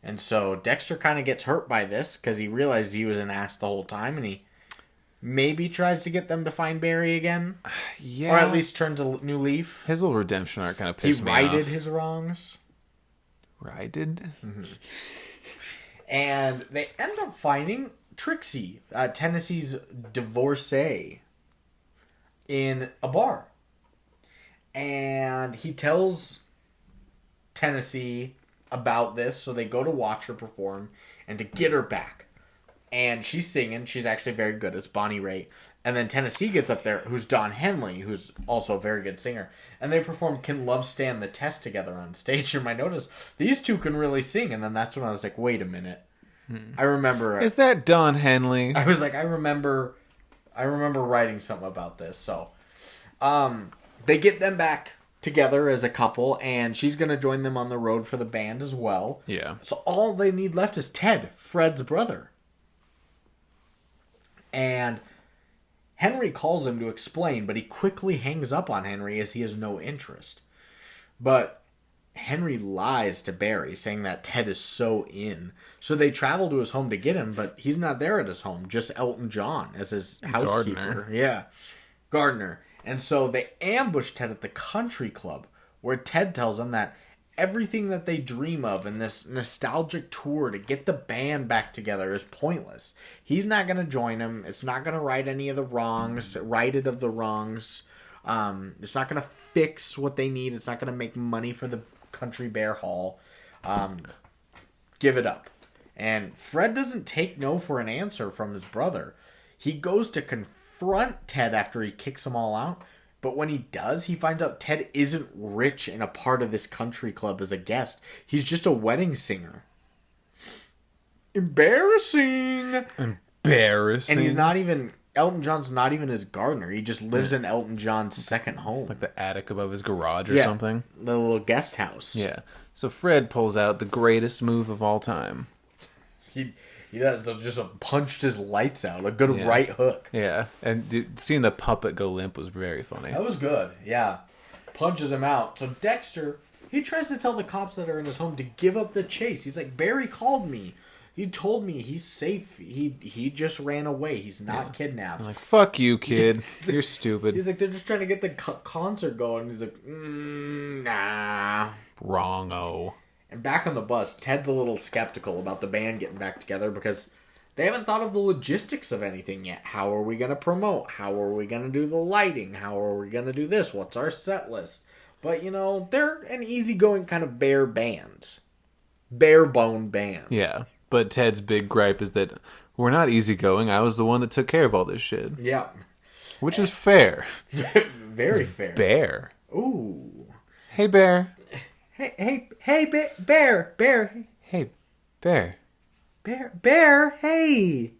And so Dexter kind of gets hurt by this because he realized he was an ass the whole time, and he maybe tries to get them to find Barry again. Yeah. Or at least turns a new leaf. His little redemption arc kind of pissed me off. He righted his wrongs. Righted? Mm-hmm. And they end up finding Trixie, Tennessee's divorcee, in a bar. And he tells Tennessee about this, so they go to watch her perform and to get her back. And she's singing. She's actually very good. It's Bonnie Raitt. And then Tennessee gets up there, who's Don Henley, who's also a very good singer. And they perform Can Love Stand the Test together on stage. And I noticed these two can really sing. And then that's when I was like, wait a minute. I remember... Is that Don Henley? I was like, I remember writing something about this. So, they get them back together as a couple, and she's going to join them on the road for the band as well. Yeah. So all they need left is Ted, Fred's brother. And Henry calls him to explain, but he quickly hangs up on Henry as he has no interest. But Henry lies to Barry, saying that Ted is so in. So they travel to his home to get him, but he's not there at his home, just Elton John as his housekeeper. Gardner. Yeah, Gardner. And so they ambush Ted at the country club, where Ted tells them that everything that they dream of in this nostalgic tour to get the band back together is pointless. He's not going to join them. It's not going to right any of the wrongs, right it of the wrongs. It's not going to fix what they need. It's not going to make money for the Country Bear Hall. Give it up. And Fred doesn't take no for an answer from his brother. He goes to confront Ted after he kicks them all out. But when he does, he finds out Ted isn't rich and a part of this country club as a guest. He's just a wedding singer. Embarrassing. Embarrassing. And he's not even... Elton John's not even his gardener. He just lives in Elton John's second home. Like the attic above his garage or something. The little guest house. Yeah. So Fred pulls out the greatest move of all time. He does just punched his lights out. A good right hook. Yeah. And seeing the puppet go limp was very funny. That was good. Yeah. Punches him out. So Dexter, he tries to tell the cops that are in his home to give up the chase. He's like, Barry called me. He told me he's safe. He just ran away. He's not kidnapped. I'm like, fuck you, kid. You're stupid. He's like, they're just trying to get the concert going. He's like, nah. Wrong-o. And back on the bus, Ted's a little skeptical about the band getting back together because they haven't thought of the logistics of anything yet. How are we going to promote? How are we going to do the lighting? How are we going to do this? What's our set list? But, they're an easygoing kind of bare band. Bare-bone band. Yeah. But Ted's big gripe is that we're not easygoing. I was the one that took care of all this shit. Yeah. Which is fair. Very fair. Bear. Ooh. Hey, Bear. Hey, Bear. Hey, Bear. Bear, hey. Hey, Bear. Hey, Bear. Hey,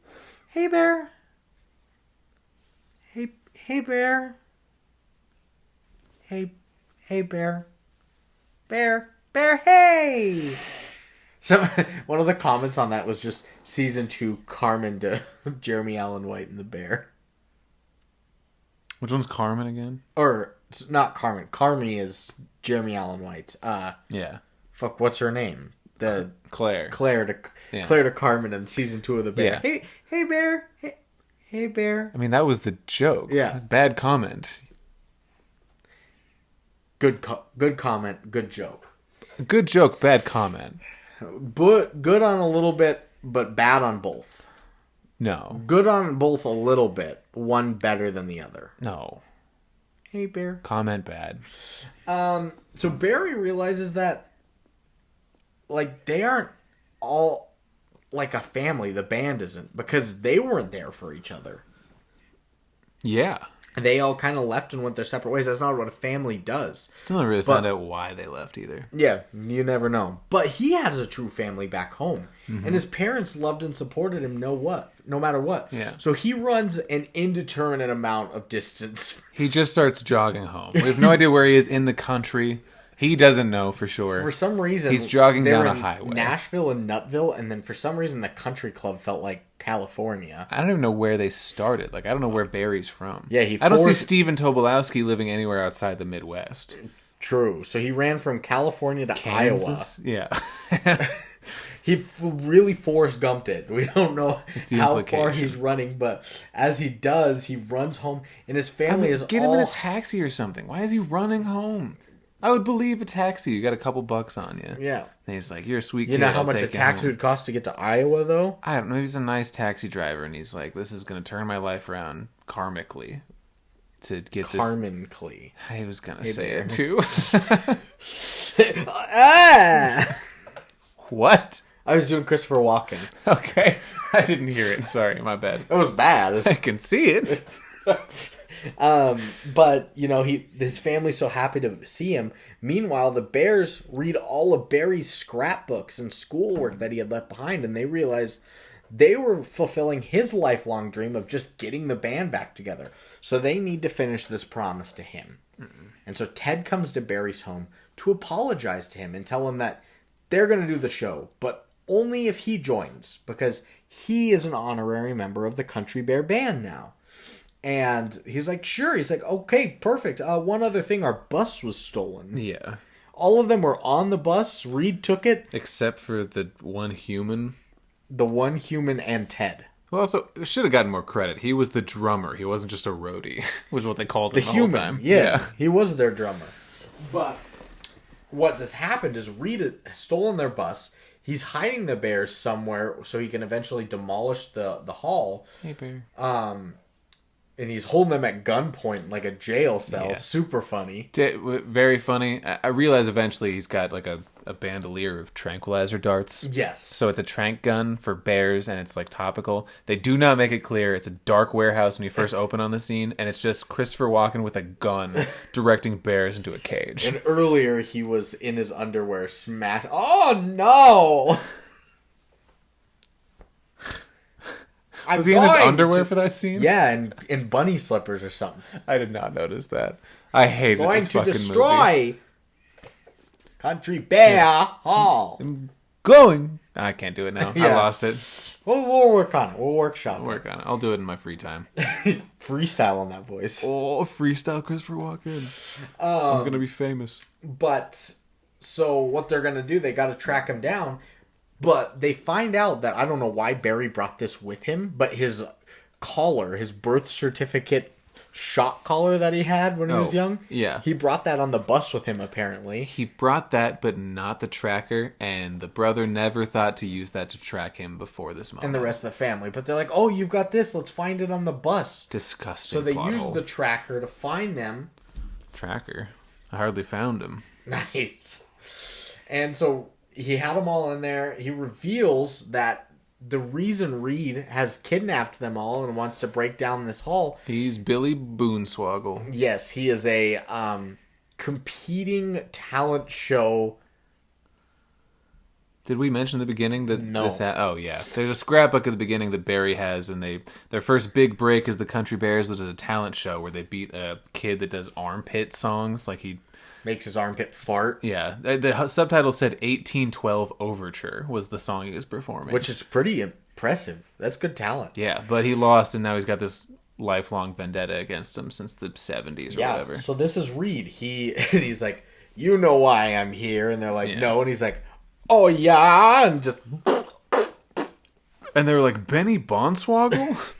Bear. Bear, hey. So one of the comments on that was just season 2 Carmen to Jeremy Allen White and the Bear. Which one's Carmen again? Or not Carmen. Carmy is Jeremy Allen White. Yeah. Fuck, what's her name? The Claire. Claire to Carmen in season 2 of the Bear. Yeah. Hey Bear. Hey Bear. I mean, that was the joke. Yeah. Bad comment. Good comment. Good joke. Good joke. Bad comment. But good on a little bit, but bad on both. No. Good on both a little bit. One better than the other. No. Hey, Bear. Comment bad. So Beary realizes that, like, they aren't all like a family. The band isn't, because they weren't there for each other. Yeah. They all kind of left and went their separate ways. That's not what a family does. Still haven't really found out why they left either. Yeah, you never know. But he has a true family back home. And his parents loved and supported him no matter what. Yeah. So he runs an indeterminate amount of distance. He just starts jogging home. We have no idea where he is in the country. He doesn't know for sure. For some reason, he's jogging they down were a in highway. Nashville and Nutville, and then for some reason the country club felt like California. I don't even know where they started. Like, I don't know where Barry's from. Yeah, I don't see Stephen Tobolowsky living anywhere outside the Midwest. True. So he ran from California to Kansas? Iowa. Yeah. He really Forrest Gumped it. We don't know how implication. far he's running, but as he does, he runs home, and his family is get all... him in a taxi or something. Why is he running home? I would believe a taxi. You got a couple bucks on you. Yeah. And he's like, you're a sweet kid. You know how I'll much a take you taxi home." would cost to get to Iowa, though? I don't know. He's a nice taxi driver, and he's like, this is going to turn my life around karmically to get Carmen Clee. this. I was going to say there. it, too. Ah! What? I was doing Christopher Walken. Okay. I didn't hear it. Sorry, my bad. It was bad. I can see it. But, you know, his family's so happy to see him. Meanwhile, the Bears read all of Barry's scrapbooks and schoolwork that he had left behind, and they realized they were fulfilling his lifelong dream of just getting the band back together. So they need to finish this promise to him. And so Ted comes to Barry's home to apologize to him and tell him that they're going to do the show, but only if he joins, because he is an honorary member of the Country Bear Band now. And he's like, sure. He's like, okay, perfect. One other thing, our bus was stolen. Yeah. All of them were on the bus. Reed took it. Except for the one human. The one human and Ted. Who also should have gotten more credit. He was the drummer. He wasn't just a roadie, was what they called him the human, whole time. Yeah, he was their drummer. But what has happened is Reed has stolen their bus. He's hiding the Bears somewhere so he can eventually demolish the hall. Hey, Bear. And he's holding them at gunpoint in like a jail cell. Yeah. Super funny. Very funny. I realize eventually he's got like a bandolier of tranquilizer darts. Yes. So it's a trank gun for bears, and it's like topical. They do not make it clear. It's a dark warehouse when you first open on the scene, and it's just Christopher Walken with a gun directing bears into a cage. And earlier he was in his underwear smash. Oh no! Was he in his underwear for that scene? Yeah, and in bunny slippers or something. I did not notice that. I hated Going this to fucking destroy Country Bear Hall. movie. Going. I can't do it now. I Yeah. lost it. We'll work on it. We'll workshop I'll work on it. I'll do it in my free time. it. Freestyle on that voice. Oh, freestyle Christopher Walken. I'm gonna be famous. But, so what they're going to do, they got to track him down. But they find out that, I don't know why Barry brought this with him, but his collar, his birth certificate shock collar that he had when he was young. Yeah. He brought that on the bus with him, apparently. He brought that, but not the tracker, and the brother never thought to use that to track him before this moment. And the rest of the family. But they're like, oh, you've got this. Let's find it on the bus. Disgusting. So they plot used hole. the tracker to find them. Tracker. I hardly found him. Nice. And so he had them all in there. He reveals that the reason Reed has kidnapped them all and wants to break down this hall. He's Billy Boonswoggle. Yes, he is a competing talent show. Did we mention in the beginning that No. oh yeah, there's a scrapbook at the beginning that Barry has, and their first big break is the Country Bears, which is a talent show where they beat a kid that does armpit songs, like he Makes his armpit fart. yeah. The subtitle said 1812 Overture was the song he was performing, Which is pretty impressive. That's good talent. yeah, but he lost, and now he's got this lifelong vendetta against him since the 70s or whatever. So this is Reed. He's like, you know why I'm here. And they're like, Yeah. no. And he's like, oh yeah. And just... And they were like, Benny Bonswoggle?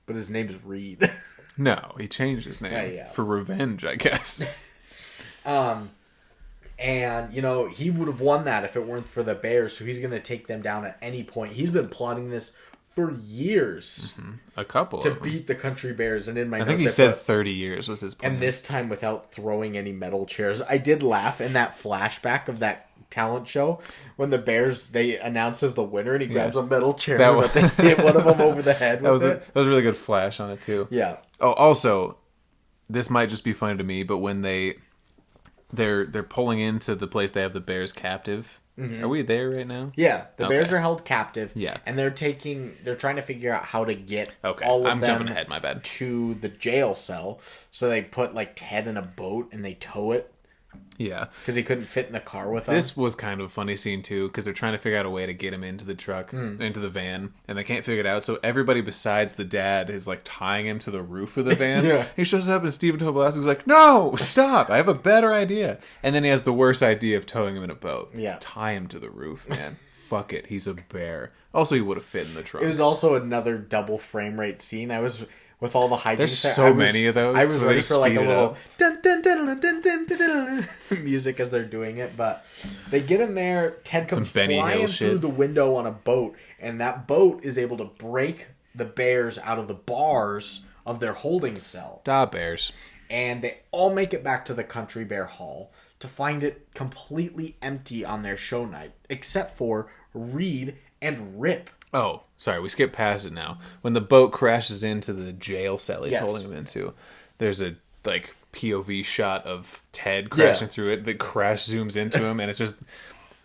But his name is Reed. No, he changed his name Yeah. for revenge, I guess. And, you know, he would have won that if it weren't for the Bears, so he's going to take them down at any point. He's been plotting this for years A couple to of them. beat the Country Bears. And in my I think notes, he I said put, 30 years was his plan. and this time without throwing any metal chairs. I did laugh in that flashback of that talent show when the Bears, they announced as the winner and he grabs a metal chair That and was- they hit one of them over the head that with was it. that was a really good flash on it too. Yeah. Oh, also, this might just be funny to me, but when they're pulling into the place they have the Bears captive. Are we there right now? Yeah, the Bears Okay. are held captive. Yeah. And they're trying to figure out how to get Okay, all of I'm them jumping ahead, my bad. to the jail cell. So they put like Ted in a boat and they tow it Yeah. because he couldn't fit in the car with them. This was kind of a funny scene too, because they're trying to figure out a way to get him into the truck, Hmm. into the van, and they can't figure it out. So everybody besides the dad is like tying him to the roof of the van. Yeah. He shows up and Stephen Tobolowsky's like, "No, stop! I have a better idea." And then he has the worst idea of towing him in a boat. Yeah. Tie him to the roof, man. Fuck it, he's a bear. Also, he would have fit in the truck. It was also another double frame rate scene. I was with all the hijinks. There's so many of those I was where they ready just for like a speed it little up. dun, dun, dun, dun, dun, dun, dun, dun, dun, music as they're doing it, but they get him there. Ted comes Some Benny flying Hill through shit. the window on a boat, and that boat is able to break the Bears out of the bars of their holding cell. Da Bears. And they all make it back to the Country Bear Hall to find it completely empty on their show night, except for Reed and Rip. Oh, sorry, we skipped past it now. When the boat crashes into the jail cell he's Yes. holding him into, there's a like POV shot of Ted crashing through it. The crash zooms into him, and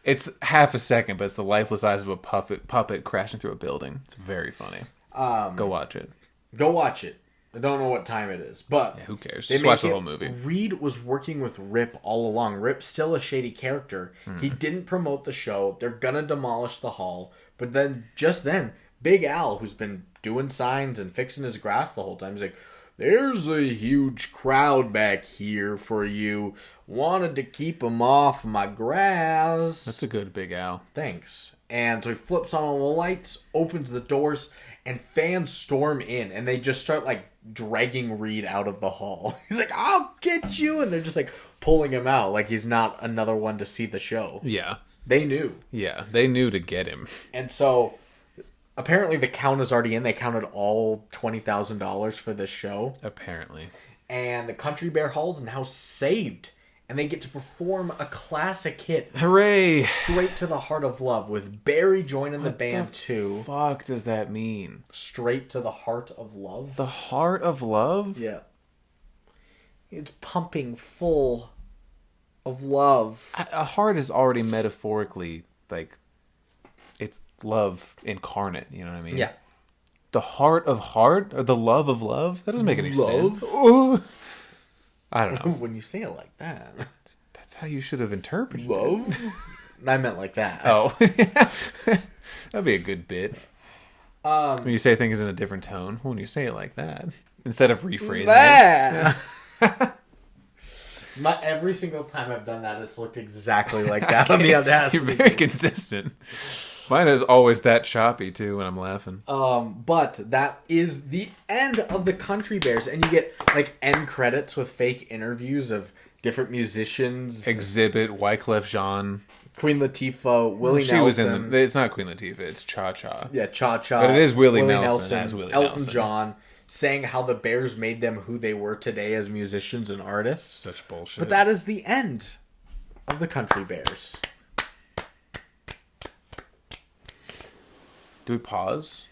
it's half a second, but it's the lifeless eyes of a puppet crashing through a building. It's very funny. Go watch it. Go watch it. I don't know what time it is, but Who cares? they Just watch make the it- whole movie. Reed was working with Rip all along. Rip's still a shady character. He didn't promote the show. They're gonna demolish the hall, but then Big Al, who's been doing signs and fixing his grass the whole time, he's like, "There's a huge crowd back here for you. Wanted to keep them off my grass." That's a good Big Al. Thanks. And so he flips on all the lights, opens the doors, and fans storm in, and they just start like dragging Reed out of the hall. He's like, "I'll get you," and they're just like pulling him out like he's not another one to see the show. Yeah, They knew. yeah, they knew to get him. And so apparently the count is already in. They counted all $20,000 for this show. Apparently, And the Country Bear Hall is now saved. And they get to perform a classic hit, hooray! Straight to the Heart of Love, with Beary joining the band too. Fuck does that mean? Straight to the Heart of Love? The heart of love? Yeah. It's pumping full of love. A heart is already metaphorically like it's love incarnate. You know what I mean? Yeah. The heart or the love of love? That doesn't make any Love? sense. Oh. I don't know. When you say it like that. That's how you should have interpreted it. Love? I meant like that. Oh. That'd be a good bit. When you say things in a different tone, when you say it like that, instead of rephrasing it. Every single time I've done that, it's looked exactly like that on the Audacity. You're very consistent. Mine is always that choppy too when I'm laughing. But that is the end of the Country Bears, and you get like end credits with fake interviews of different musicians. Exhibit, Wyclef Jean. Queen Latifah, Willie She Nelson. was in the. It's not Queen Latifah. It's Cha Cha. Yeah, Cha Cha. But it is Willie Nelson as Willie Elton Nelson. John, saying how the Bears made them who they were today as musicians and artists. Such bullshit. But that is the end of the Country Bears. Do we pause?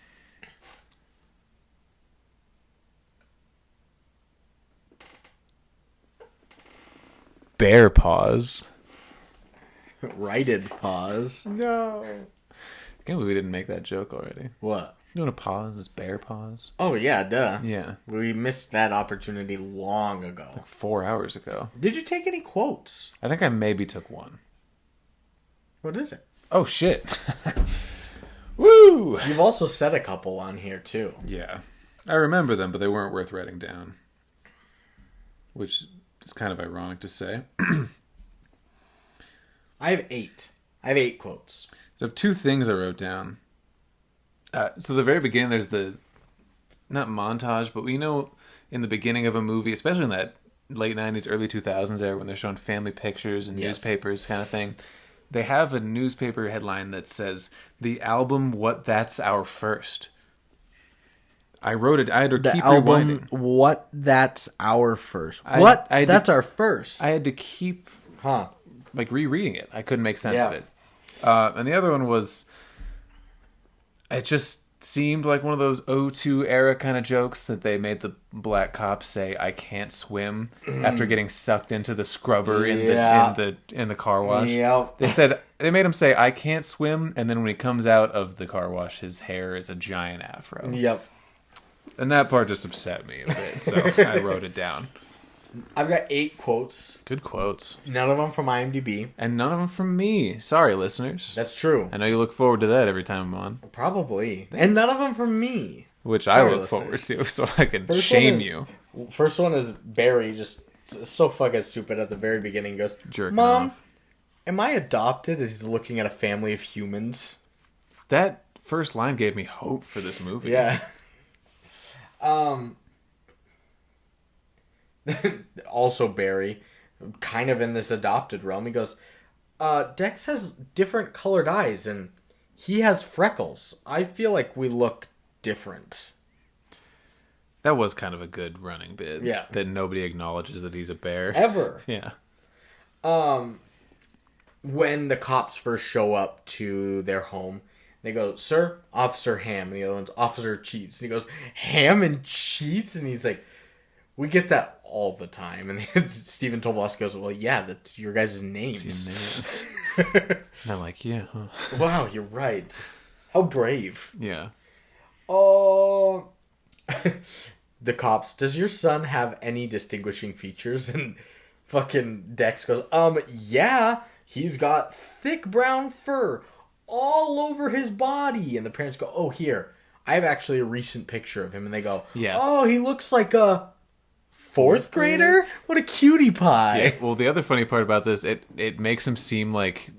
Bear pause. Righted pause. No. I can't believe we didn't make that joke already. What? You want to pause? Is bear pause? Oh, yeah, duh. Yeah. We missed that opportunity long ago. 4 hours ago. Did you take any quotes? I think I maybe took one. What is it? Oh, shit. Woo! You've also said a couple on here, too. Yeah. I remember them, but they weren't worth writing down. Which is kind of ironic to say. I have 8. I have 8 quotes. So I have 2 things I wrote down. So the very beginning, there's the, not montage, but we know in the beginning of a movie, especially in that late 90s, early 2000s era, when they're showing family pictures and Yes. newspapers kind of thing, they have a newspaper headline that says, "The album What That's Our First," I wrote it. I had to The keep album, rewinding. What? That's our first. I That's our first. I had to keep Huh. like rereading it. I couldn't make sense Yeah. of it. And the other one was, it just seemed like one of those O2 era kind of jokes that they made the black cop say, "I can't swim," after getting sucked into the scrubber in the car wash. Yep. They made him say, "I can't swim," and then when he comes out of the car wash, his hair is a giant afro. Yep. And that part just upset me a bit, so I wrote it down. I've got 8 quotes. Good quotes. None of them from IMDb. And none of them from me. Sorry, listeners. That's true. I know you look forward to that every time I'm on. Probably. And none of them from me. Which Sorry, I look forward to, so I can shame you. First one is Beary, just so fucking stupid at the very beginning. Goes, Jerking Mom, off. am I adopted? As he's looking at a family of humans. That first line gave me hope for this movie. Yeah. Also Beary, kind of in this adopted realm. He goes, Dex has different colored eyes and he has freckles. I feel like we look different. That was kind of a good running bit. Yeah. That nobody acknowledges that he's a bear. Ever. Yeah. When the cops first show up to their home, they go, "Sir, Officer Ham." And the other one's Officer Cheats. And he goes, "Ham and Cheats?" And he's like, "We get that all the time." And Stephen Tobolowsky goes, "Well, yeah, that's your guys' names." And I'm like, yeah, huh. Wow, you're right. How brave. Yeah. Oh. The cops, "Does your son have any distinguishing features?" And fucking Dex goes, yeah, he's got thick brown fur all over his body. And the parents go, "Oh, here, I have actually a recent picture of him." And they go, Yeah. "Oh, he looks like a fourth grader? What a cutie pie." Yeah. Well, the other funny part about this, it makes him seem like...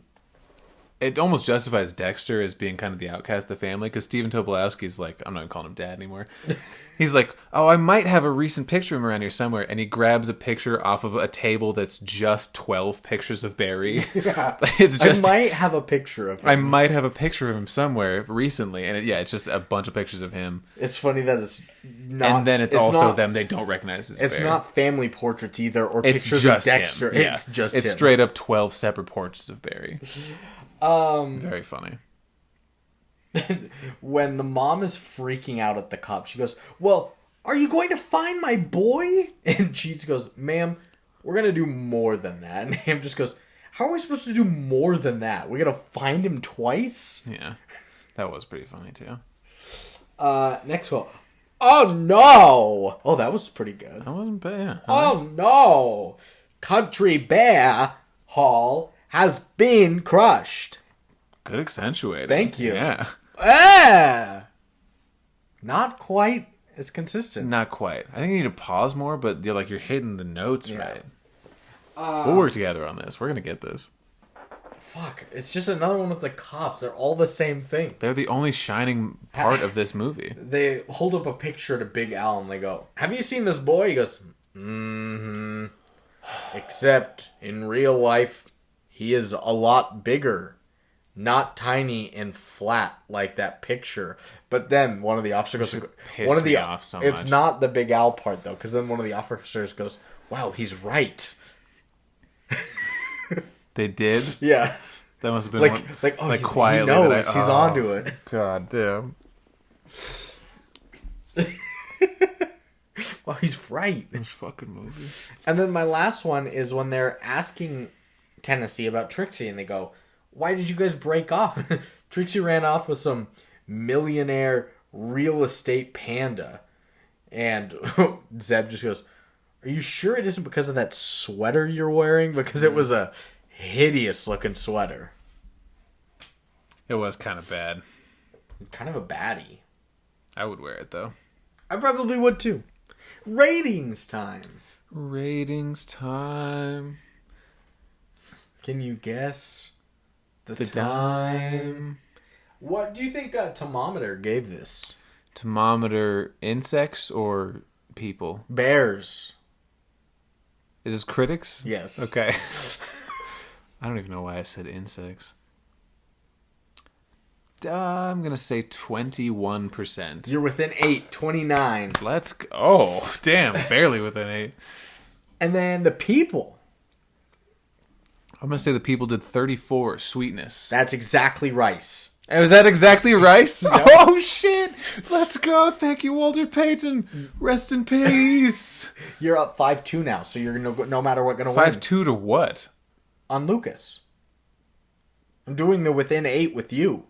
It almost justifies Dexter as being kind of the outcast of the family, because Stephen Tobolowsky's like, I'm not even calling him dad anymore. He's like, "Oh, I might have a recent picture of him around here somewhere," and he grabs a picture off of a table that's just 12 pictures of Beary. Yeah. It's just, I might have a picture of him. I might have a picture of him somewhere recently, and it's just a bunch of pictures of him. It's funny that it's not... And then it's also not, them they don't recognize as It's bear. not family portraits either, or It's pictures just of Dexter. him. Yeah. It's just It's him. straight up 12 separate portraits of Beary. Very funny. When the mom is freaking out at the cop, she goes, "Well, are you going to find my boy?" And Cheats goes, "Ma'am, we're going to do more than that." And Ham just goes, "How are we supposed to do more than that? We're going to find him twice?" Yeah. That was pretty funny, too. Next one. "Oh, no!" Oh, that was pretty good. That wasn't bad. Yeah. "Oh, no! Country Bear Hall has been crushed." Good accentuating. Thank you. Yeah. Ah! Not quite as consistent. Not quite. I think you need to pause more, but you're hitting the notes Yeah. right. We'll work together on this. We're going to get this. Fuck, it's just another one with the cops. They're all the same thing. They're the only shining part of this movie. They hold up a picture to Big Al and they go, "Have you seen this boy?" He goes, "Mm-hmm. Except in real life, he is a lot bigger. Not tiny and flat like that picture." But then one of the officers goes, pissed me off so It's much. not the Big Al part though, because then one of the officers goes, "Wow, he's right." They did? Yeah. That must have been quietly. he knows. He's onto it. God damn. Well, he's right. This fucking movie. And then my last one is when they're asking Tennessee about Trixie, and they go, "Why did you guys break off?" Trixie ran off with some millionaire real estate panda. And Zeb just goes, "Are you sure it isn't because of that sweater you're wearing? Because it was a hideous looking sweater." It was kind of bad. Kind of a baddie. I would wear it, though. I probably would too. Ratings time. Ratings time. Can you guess the The time? What do you think Thermometer gave this? Thermometer insects or people? Bears. Is this critics? Yes. Okay. I don't even know why I said insects. I'm going to say 21%. You're within 8, 29. Let's go. Oh, damn. Barely within 8. And then the people. I'm going to say the people did 34, Sweetness. That's exactly Rice. And was that exactly Rice? Yep. Oh, shit. Let's go. Thank you, Walter Payton. Rest in peace. You're up 5-2 now, so you're no matter what going to win. 5-2 to what? On Lucas. I'm doing the within 8 with you.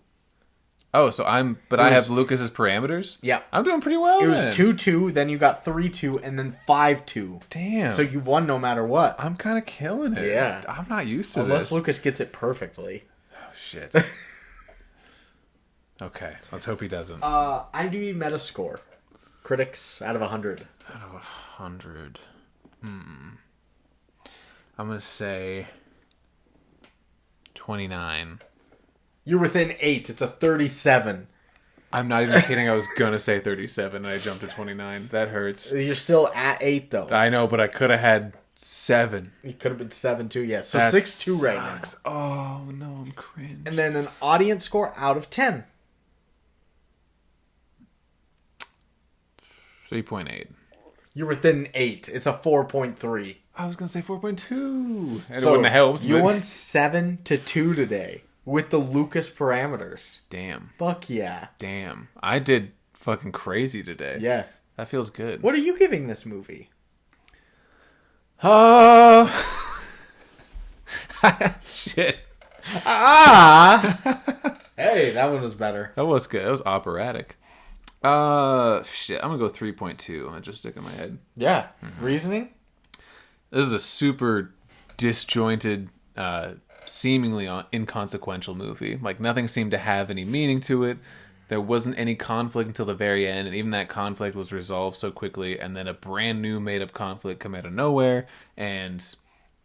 Oh, so I have Lucas's parameters? Yeah. I'm doing pretty well It was then. 2-2, then you got 3-2, and then 5-2. Damn. So you won no matter what. I'm kind of killing it. Yeah. I'm not used to Unless this. Lucas gets it perfectly. Oh, shit. Okay, let's hope he doesn't. IMDb Metascore. Critics out of 100. Out of 100. I'm going to say 29. You're within 8. It's a 37. I'm not even kidding. I was going to say 37 and I jumped to 29. That hurts. You're still at 8, though. I know, but I could have had 7. It could have been 7-2, yeah. So That 6-2 right now. sucks. Oh, no, I'm cringe. And then an audience score out of 10. 3.8. You're within 8. It's a 4.3. I was going to say 4.2. And it So wouldn't have helped. you but- won 7-2 today with the Lucas parameters. Damn. Fuck yeah. Damn. I did fucking crazy today. Yeah. That feels good. What are you giving this movie? Shit. Hey, that one was better. That was good. That was operatic. Shit. I'm gonna go 3.2. I just stick in my head. Yeah. Reasoning? This is a super disjointed, seemingly inconsequential movie. Like, nothing seemed to have any meaning to it. There wasn't any conflict until the very end, and even that conflict was resolved so quickly, and then a brand new made-up conflict come out of nowhere, and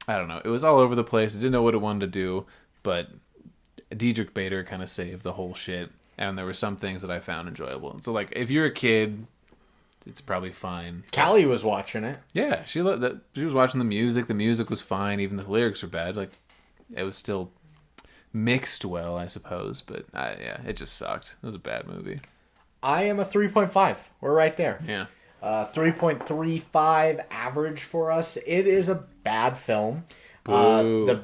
I don't know. It was all over the place. It didn't know what it wanted to do, but Diedrich Bader kind of saved the whole shit, and there were some things that I found enjoyable. And so, like, if you're a kid, it's probably fine. Callie was watching it. Yeah, she was watching the music. The music was fine, even if the lyrics were bad. Like, it was still mixed well, I suppose. But yeah, it just sucked. It was a bad movie. I am a 3.5. We're right there. Yeah. 3.35 average for us. It is a bad film. Boo. The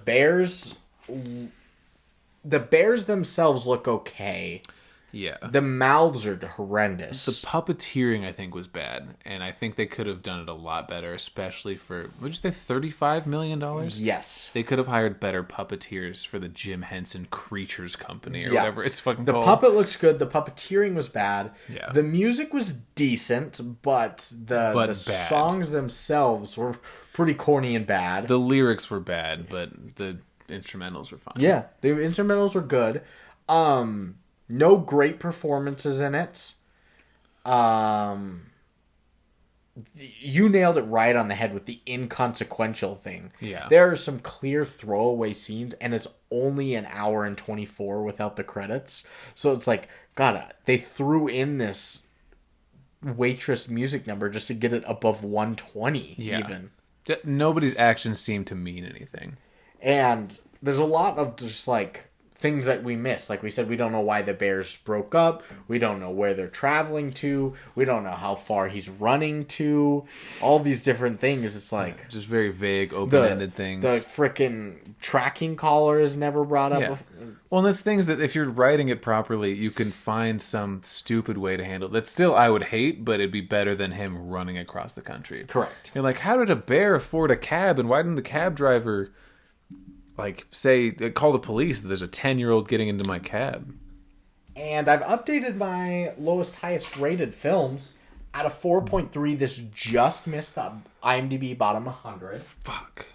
Bears themselves look okay. Yeah. The mouths are horrendous. The puppeteering, I think, was bad, and I think they could have done it a lot better, especially for, what did you say, $35 million? Yes. They could have hired better puppeteers for the Jim Henson Creatures Company, or Yeah. whatever it's fucking The called. puppet looks good. The puppeteering was bad. Yeah. The music was decent, but the bad. songs themselves were pretty corny and bad. The lyrics were bad, but the instrumentals were fine. Yeah, the instrumentals were good. No great performances in it. You nailed it right on the head with the inconsequential thing. Yeah. There are some clear throwaway scenes, and it's only an hour and 24 without the credits. So it's like, God, they threw in this waitress music number just to get it above 120 Yeah. even. Nobody's actions seem to mean anything. And there's a lot of just like things that we miss. Like we said, we don't know why the Bears broke up. We don't know where they're traveling to. We don't know how far he's running to. All these different things. It's like Just very vague, open-ended things. The frickin' tracking collar is never brought up. Yeah. Well, and there's things that if you're writing it properly, you can find some stupid way to handle it. That still I would hate, but it'd be better than him running across the country. Correct. You're like, how did a bear afford a cab, and why didn't the cab driver, like, say, call the police that there's a 10-year-old getting into my cab? And I've updated my lowest, highest rated films. Out of 4.3, this just missed the IMDb bottom 100. Fuck.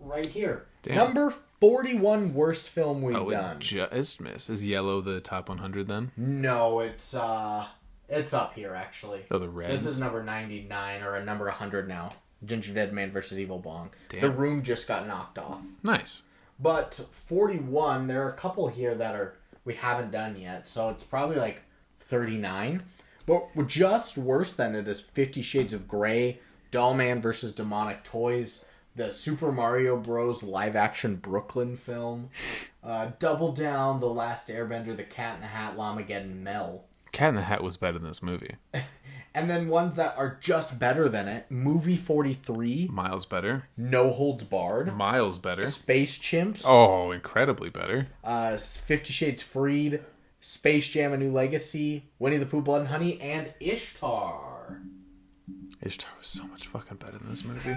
Right here. Damn. Number 41 worst film we've Oh, done. it just missed. Is Yellow the top 100 then? No, it's up here actually. Oh, the Reds. This is number 99 or a number 100 now. Ginger Dead Man versus Evil Bong. Damn. The Room just got knocked off. Nice. But 41, there are a couple here that we haven't done yet, so it's probably like 39. But just worse than it is 50 Shades of Grey, Doll Man versus Demonic Toys, the Super Mario Bros. Live-action Brooklyn film. Double Down, The Last Airbender, The Cat in the Hat, Llamageddon, Mel. Cat in the Hat was better than this movie. And then ones that are just better than it. Movie 43. Miles better. No Holds Barred. Miles better. Space Chimps. Oh, incredibly better. 50 Shades Freed. Space Jam: A New Legacy. Winnie the Pooh, Blood and Honey. And Ishtar. Ishtar was so much fucking better than this movie.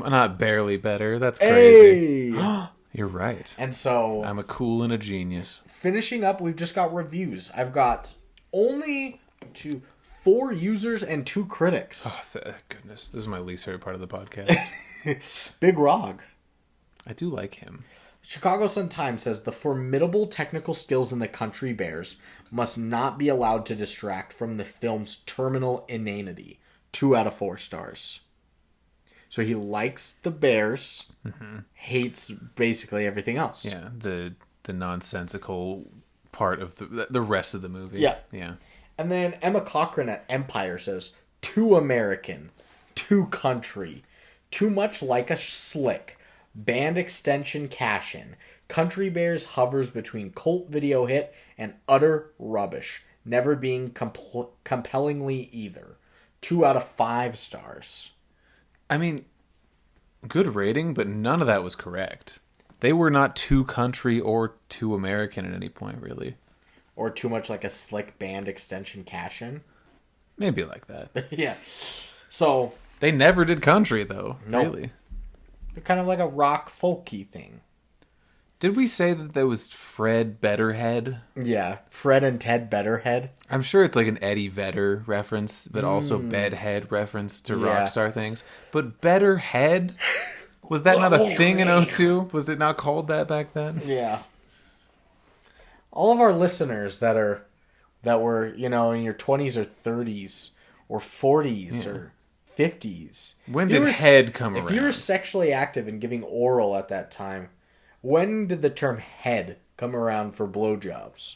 Not barely better. That's crazy. Hey! You're right. And so... I'm a cool and a genius. Finishing up, we've just got reviews. I've got only 4 users and 2 critics. Oh, goodness. This is my least favorite part of the podcast. Big Rog. I do like him. Chicago Sun-Times says the formidable technical skills in the Country Bears must not be allowed to distract from the film's terminal inanity. 2 out of 4 stars. So he likes the Bears, hates basically everything else. Yeah, the nonsensical part of the rest of the movie. Yeah. Yeah. And then Emma Cochran at Empire says, too American, too country, too much like a slick, band extension cash-in. Country Bears hovers between cult video hit and utter rubbish, never being compellingly either. 2 out of 5 stars. I mean, good rating, but none of that was correct. They were not too country or too American at any point, really. Or too much like a slick band extension cash-in. Maybe like that. Yeah. So... They never did country, though. Nope. Really. They're kind of like a rock folky thing. Did we say that there was Fred Betterhead? Yeah. Fred and Ted Betterhead. I'm sure it's like an Eddie Vedder reference, but also Bedhead reference to Rockstar things. But Betterhead? Was that not a thing in 02? Was it not called that back then? Yeah. All of our listeners that were, in your 20s or 30s or 40s or 50s. When did head come around? If you were sexually active and giving oral at that time, when did the term head come around for blowjobs?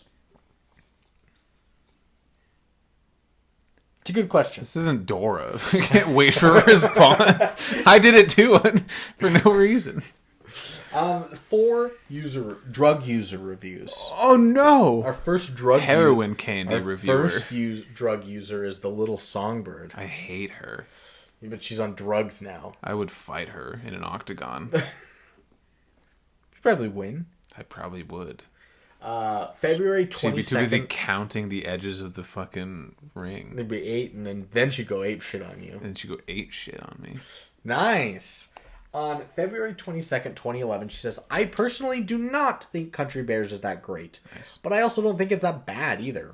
It's a good question. This isn't Dora. I can't wait for a response. I did it too for no reason. 4 drug user reviews. Oh no! Our first drug heroin candy reviewer. First drug user is the little songbird. I hate her. But she's on drugs now. I would fight her in an octagon. She'd probably win. I probably would. February 22nd. She'd be too busy counting the edges of the fucking ring. There'd be 8, and then she'd go ape shit on you. And she'd go 8 shit on me. Nice. On February 22nd, 2011, she says, I personally do not think Country Bears is that great. Nice. But I also don't think it's that bad either.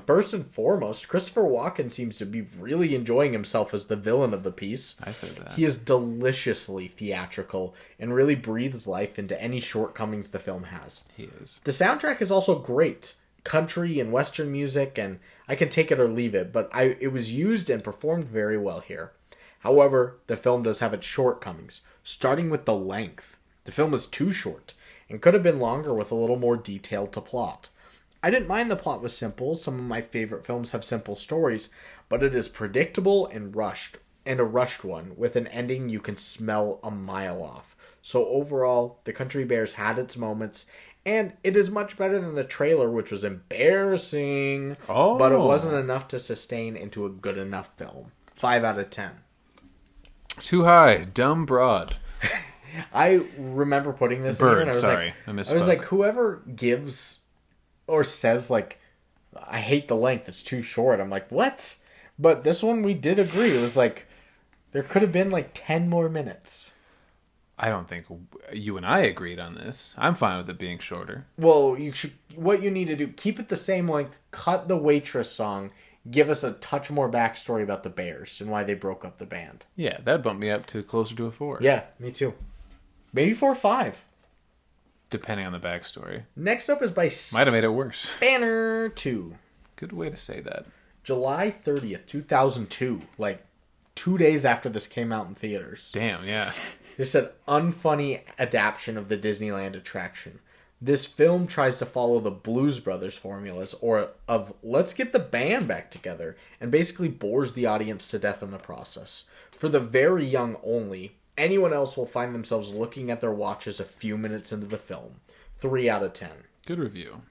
First and foremost, Christopher Walken seems to be really enjoying himself as the villain of the piece. I said that. He is deliciously theatrical and really breathes life into any shortcomings the film has. He is. The soundtrack is also great. Country and Western music, and I can take it or leave it, but it was used and performed very well here. However, the film does have its shortcomings, starting with the length. The film is too short, and could have been longer with a little more detail to plot. I didn't mind the plot was simple. Some of my favorite films have simple stories, but it is predictable and a rushed one, with an ending you can smell a mile off. So overall, The Country Bears had its moments, and it is much better than the trailer, which was embarrassing, but it wasn't enough to sustain into a good enough film. 5 out of 10. Too high, dumb broad. I remember putting this Bird, in here, and I was sorry, I I was like, whoever gives or says like, I hate the length, it's too short. I'm like, what? But this one we did agree. It was like, there could have been like 10 more minutes. I don't think you and I agreed on this. I'm fine with it being shorter. Well, what you need to do, keep it the same length, cut the waitress song, give us a touch more backstory about the Bears and why they broke up the band. Yeah, that'd bump me up to closer to a 4. Yeah, me too. Maybe 4 or 5. Depending on the backstory. Next up is by Might have made it worse. Banner 2. Good way to say that. July 30th, 2002. Like 2 days after this came out in theaters. Damn, yeah. This is an unfunny adaptation of the Disneyland attraction. This film tries to follow the Blues Brothers formulas of let's get the band back together and basically bores the audience to death in the process. For the very young only, Anyone else will find themselves looking at their watches a few minutes into the film. 3 out of 10. Good review.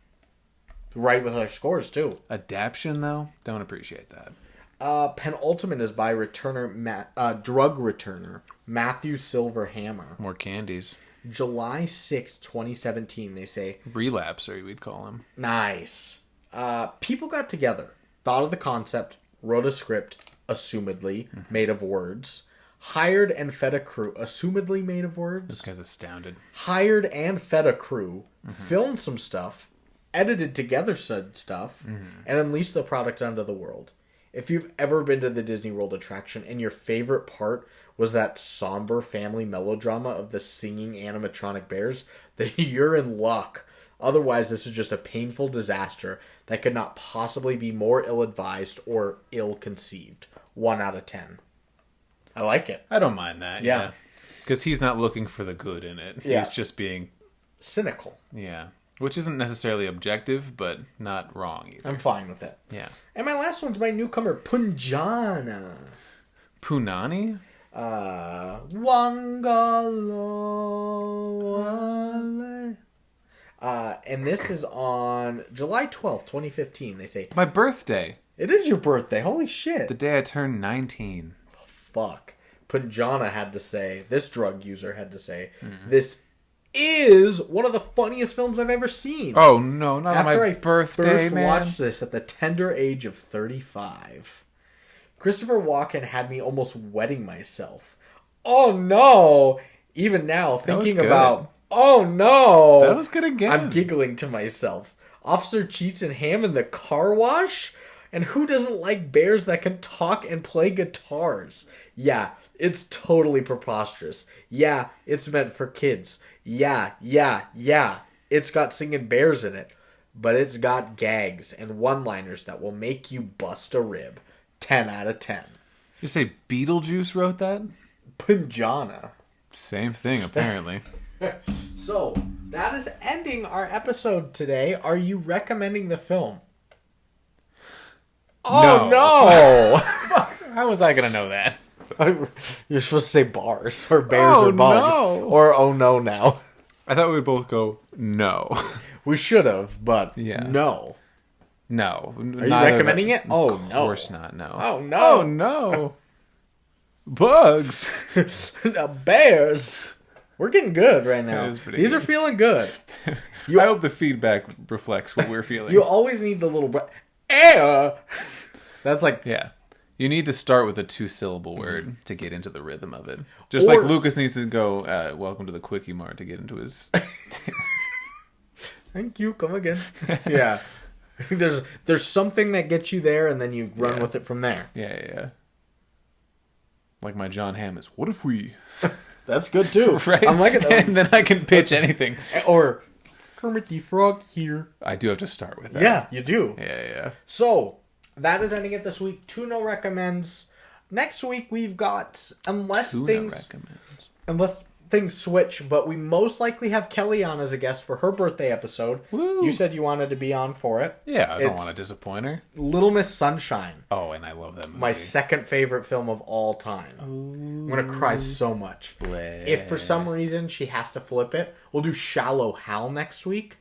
Right with our scores, too. Adaption, though? Don't appreciate that. Penultimate is by drug returner Matthew Silverhammer. More candies. July 6, 2017, they say. Relapser, we'd call him. Nice. People got together, thought of the concept, wrote a script, assumedly made of words, hired and fed a crew, assumedly made of words. This guy's astounded. Hired and fed a crew, filmed some stuff, edited together said stuff, and unleashed the product onto the world. If you've ever been to the Disney World attraction and your favorite part was that somber family melodrama of the singing animatronic bears, then you're in luck. Otherwise, this is just a painful disaster that could not possibly be more ill-advised or ill-conceived. 1 out of 10. I like it. I don't mind that, Yeah. Because he's not looking for the good in it. Yeah. He's just being... Cynical. Yeah. Which isn't necessarily objective, but not wrong either. I'm fine with it. Yeah. And my last one's by newcomer Punjana. Punani? Wangalo. And this is on July 12th, 2015. They say, My birthday. it is your birthday. Holy shit. The day I turned 19. Fuck. Punjana had to say, this drug user had to say, this is one of the funniest films I've ever seen. Oh, no, not After on my I birthday, first man. watched this at the tender age of 35, Christopher Walken had me almost wetting myself. Oh no! Even now, thinking good. about, oh no! That was good again. I'm giggling to myself. Officer Cheats and Ham in the car wash? And who doesn't like bears that can talk and play guitars? Yeah, it's totally preposterous. Yeah, it's meant for kids. Yeah. It's got singing bears in it. But it's got gags and one-liners that will make you bust a rib. 10 out of 10. You say Beetlejuice wrote that? Punjana. Same thing, apparently. So, that is ending our episode today. Are you recommending the film? Oh, no! How was I going to know that? You're supposed to say bars, or bears, or bugs. No. Or oh no now. I thought we would both go, no. We should have, but Yeah. no. No. Are you recommending it? Oh, no. Of course not, no. Oh, no. Oh, no. Bugs. Bears. We're getting good right now. That is pretty These good. are feeling good. I hope the feedback reflects what we're feeling. You always need the little... Air. That's like... Yeah. You need to start with a 2-syllable word to get into the rhythm of it. Just like Lucas needs to go, welcome to the Quickie Mart to get into his... Thank you. Come again. Yeah. There's something that gets you there, and then you run with it from there. Yeah. Like my John Hamm is, what if we... That's good, too. Right? I'm liking that. And then I can pitch anything. Or, Kermit the Frog here. I do have to start with that. Yeah, you do. Yeah. So, that is ending it this week. 2 no recommends. Next week, we've got, unless things switch, but we most likely have Kelly on as a guest for her birthday episode. Woo. You said you wanted to be on for it. Yeah, I don't It's want to disappoint her. Little Miss Sunshine. Oh, and I love that movie. My second favorite film of all time. I'm going to cry so much. If for some reason she has to flip it, we'll do Shallow Hal next week,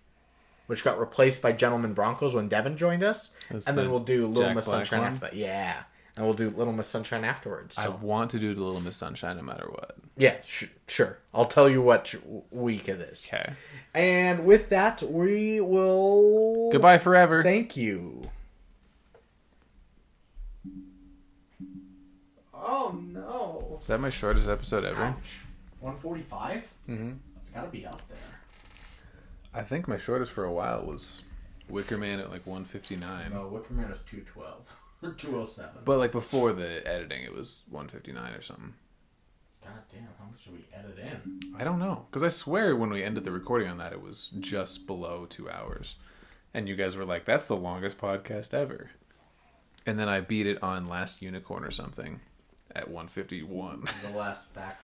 which got replaced by Gentleman Broncos when Devin joined us. That's and then the we'll do Little Jack Miss Black Sunshine one? after that. Yeah. And we'll do Little Miss Sunshine afterwards. I So. want to do the Little Miss Sunshine no matter what. Yeah, sure. I'll tell you what week it is. Okay. And with that, we will... Goodbye forever. Thank you. Oh, no. Is that my shortest episode ever? Ouch. 145? Mm-hmm. It's got to be up there. I think my shortest for a while was Wicker Man at like 159. No, Wicker Man is 212. Or 207. But like before the editing, it was 159 or something. God damn, how much did we edit in? I don't know. Because I swear when we ended the recording on that, it was just below 2 hours. And you guys were like, that's the longest podcast ever. And then I beat it on Last Unicorn or something at 151. The last fact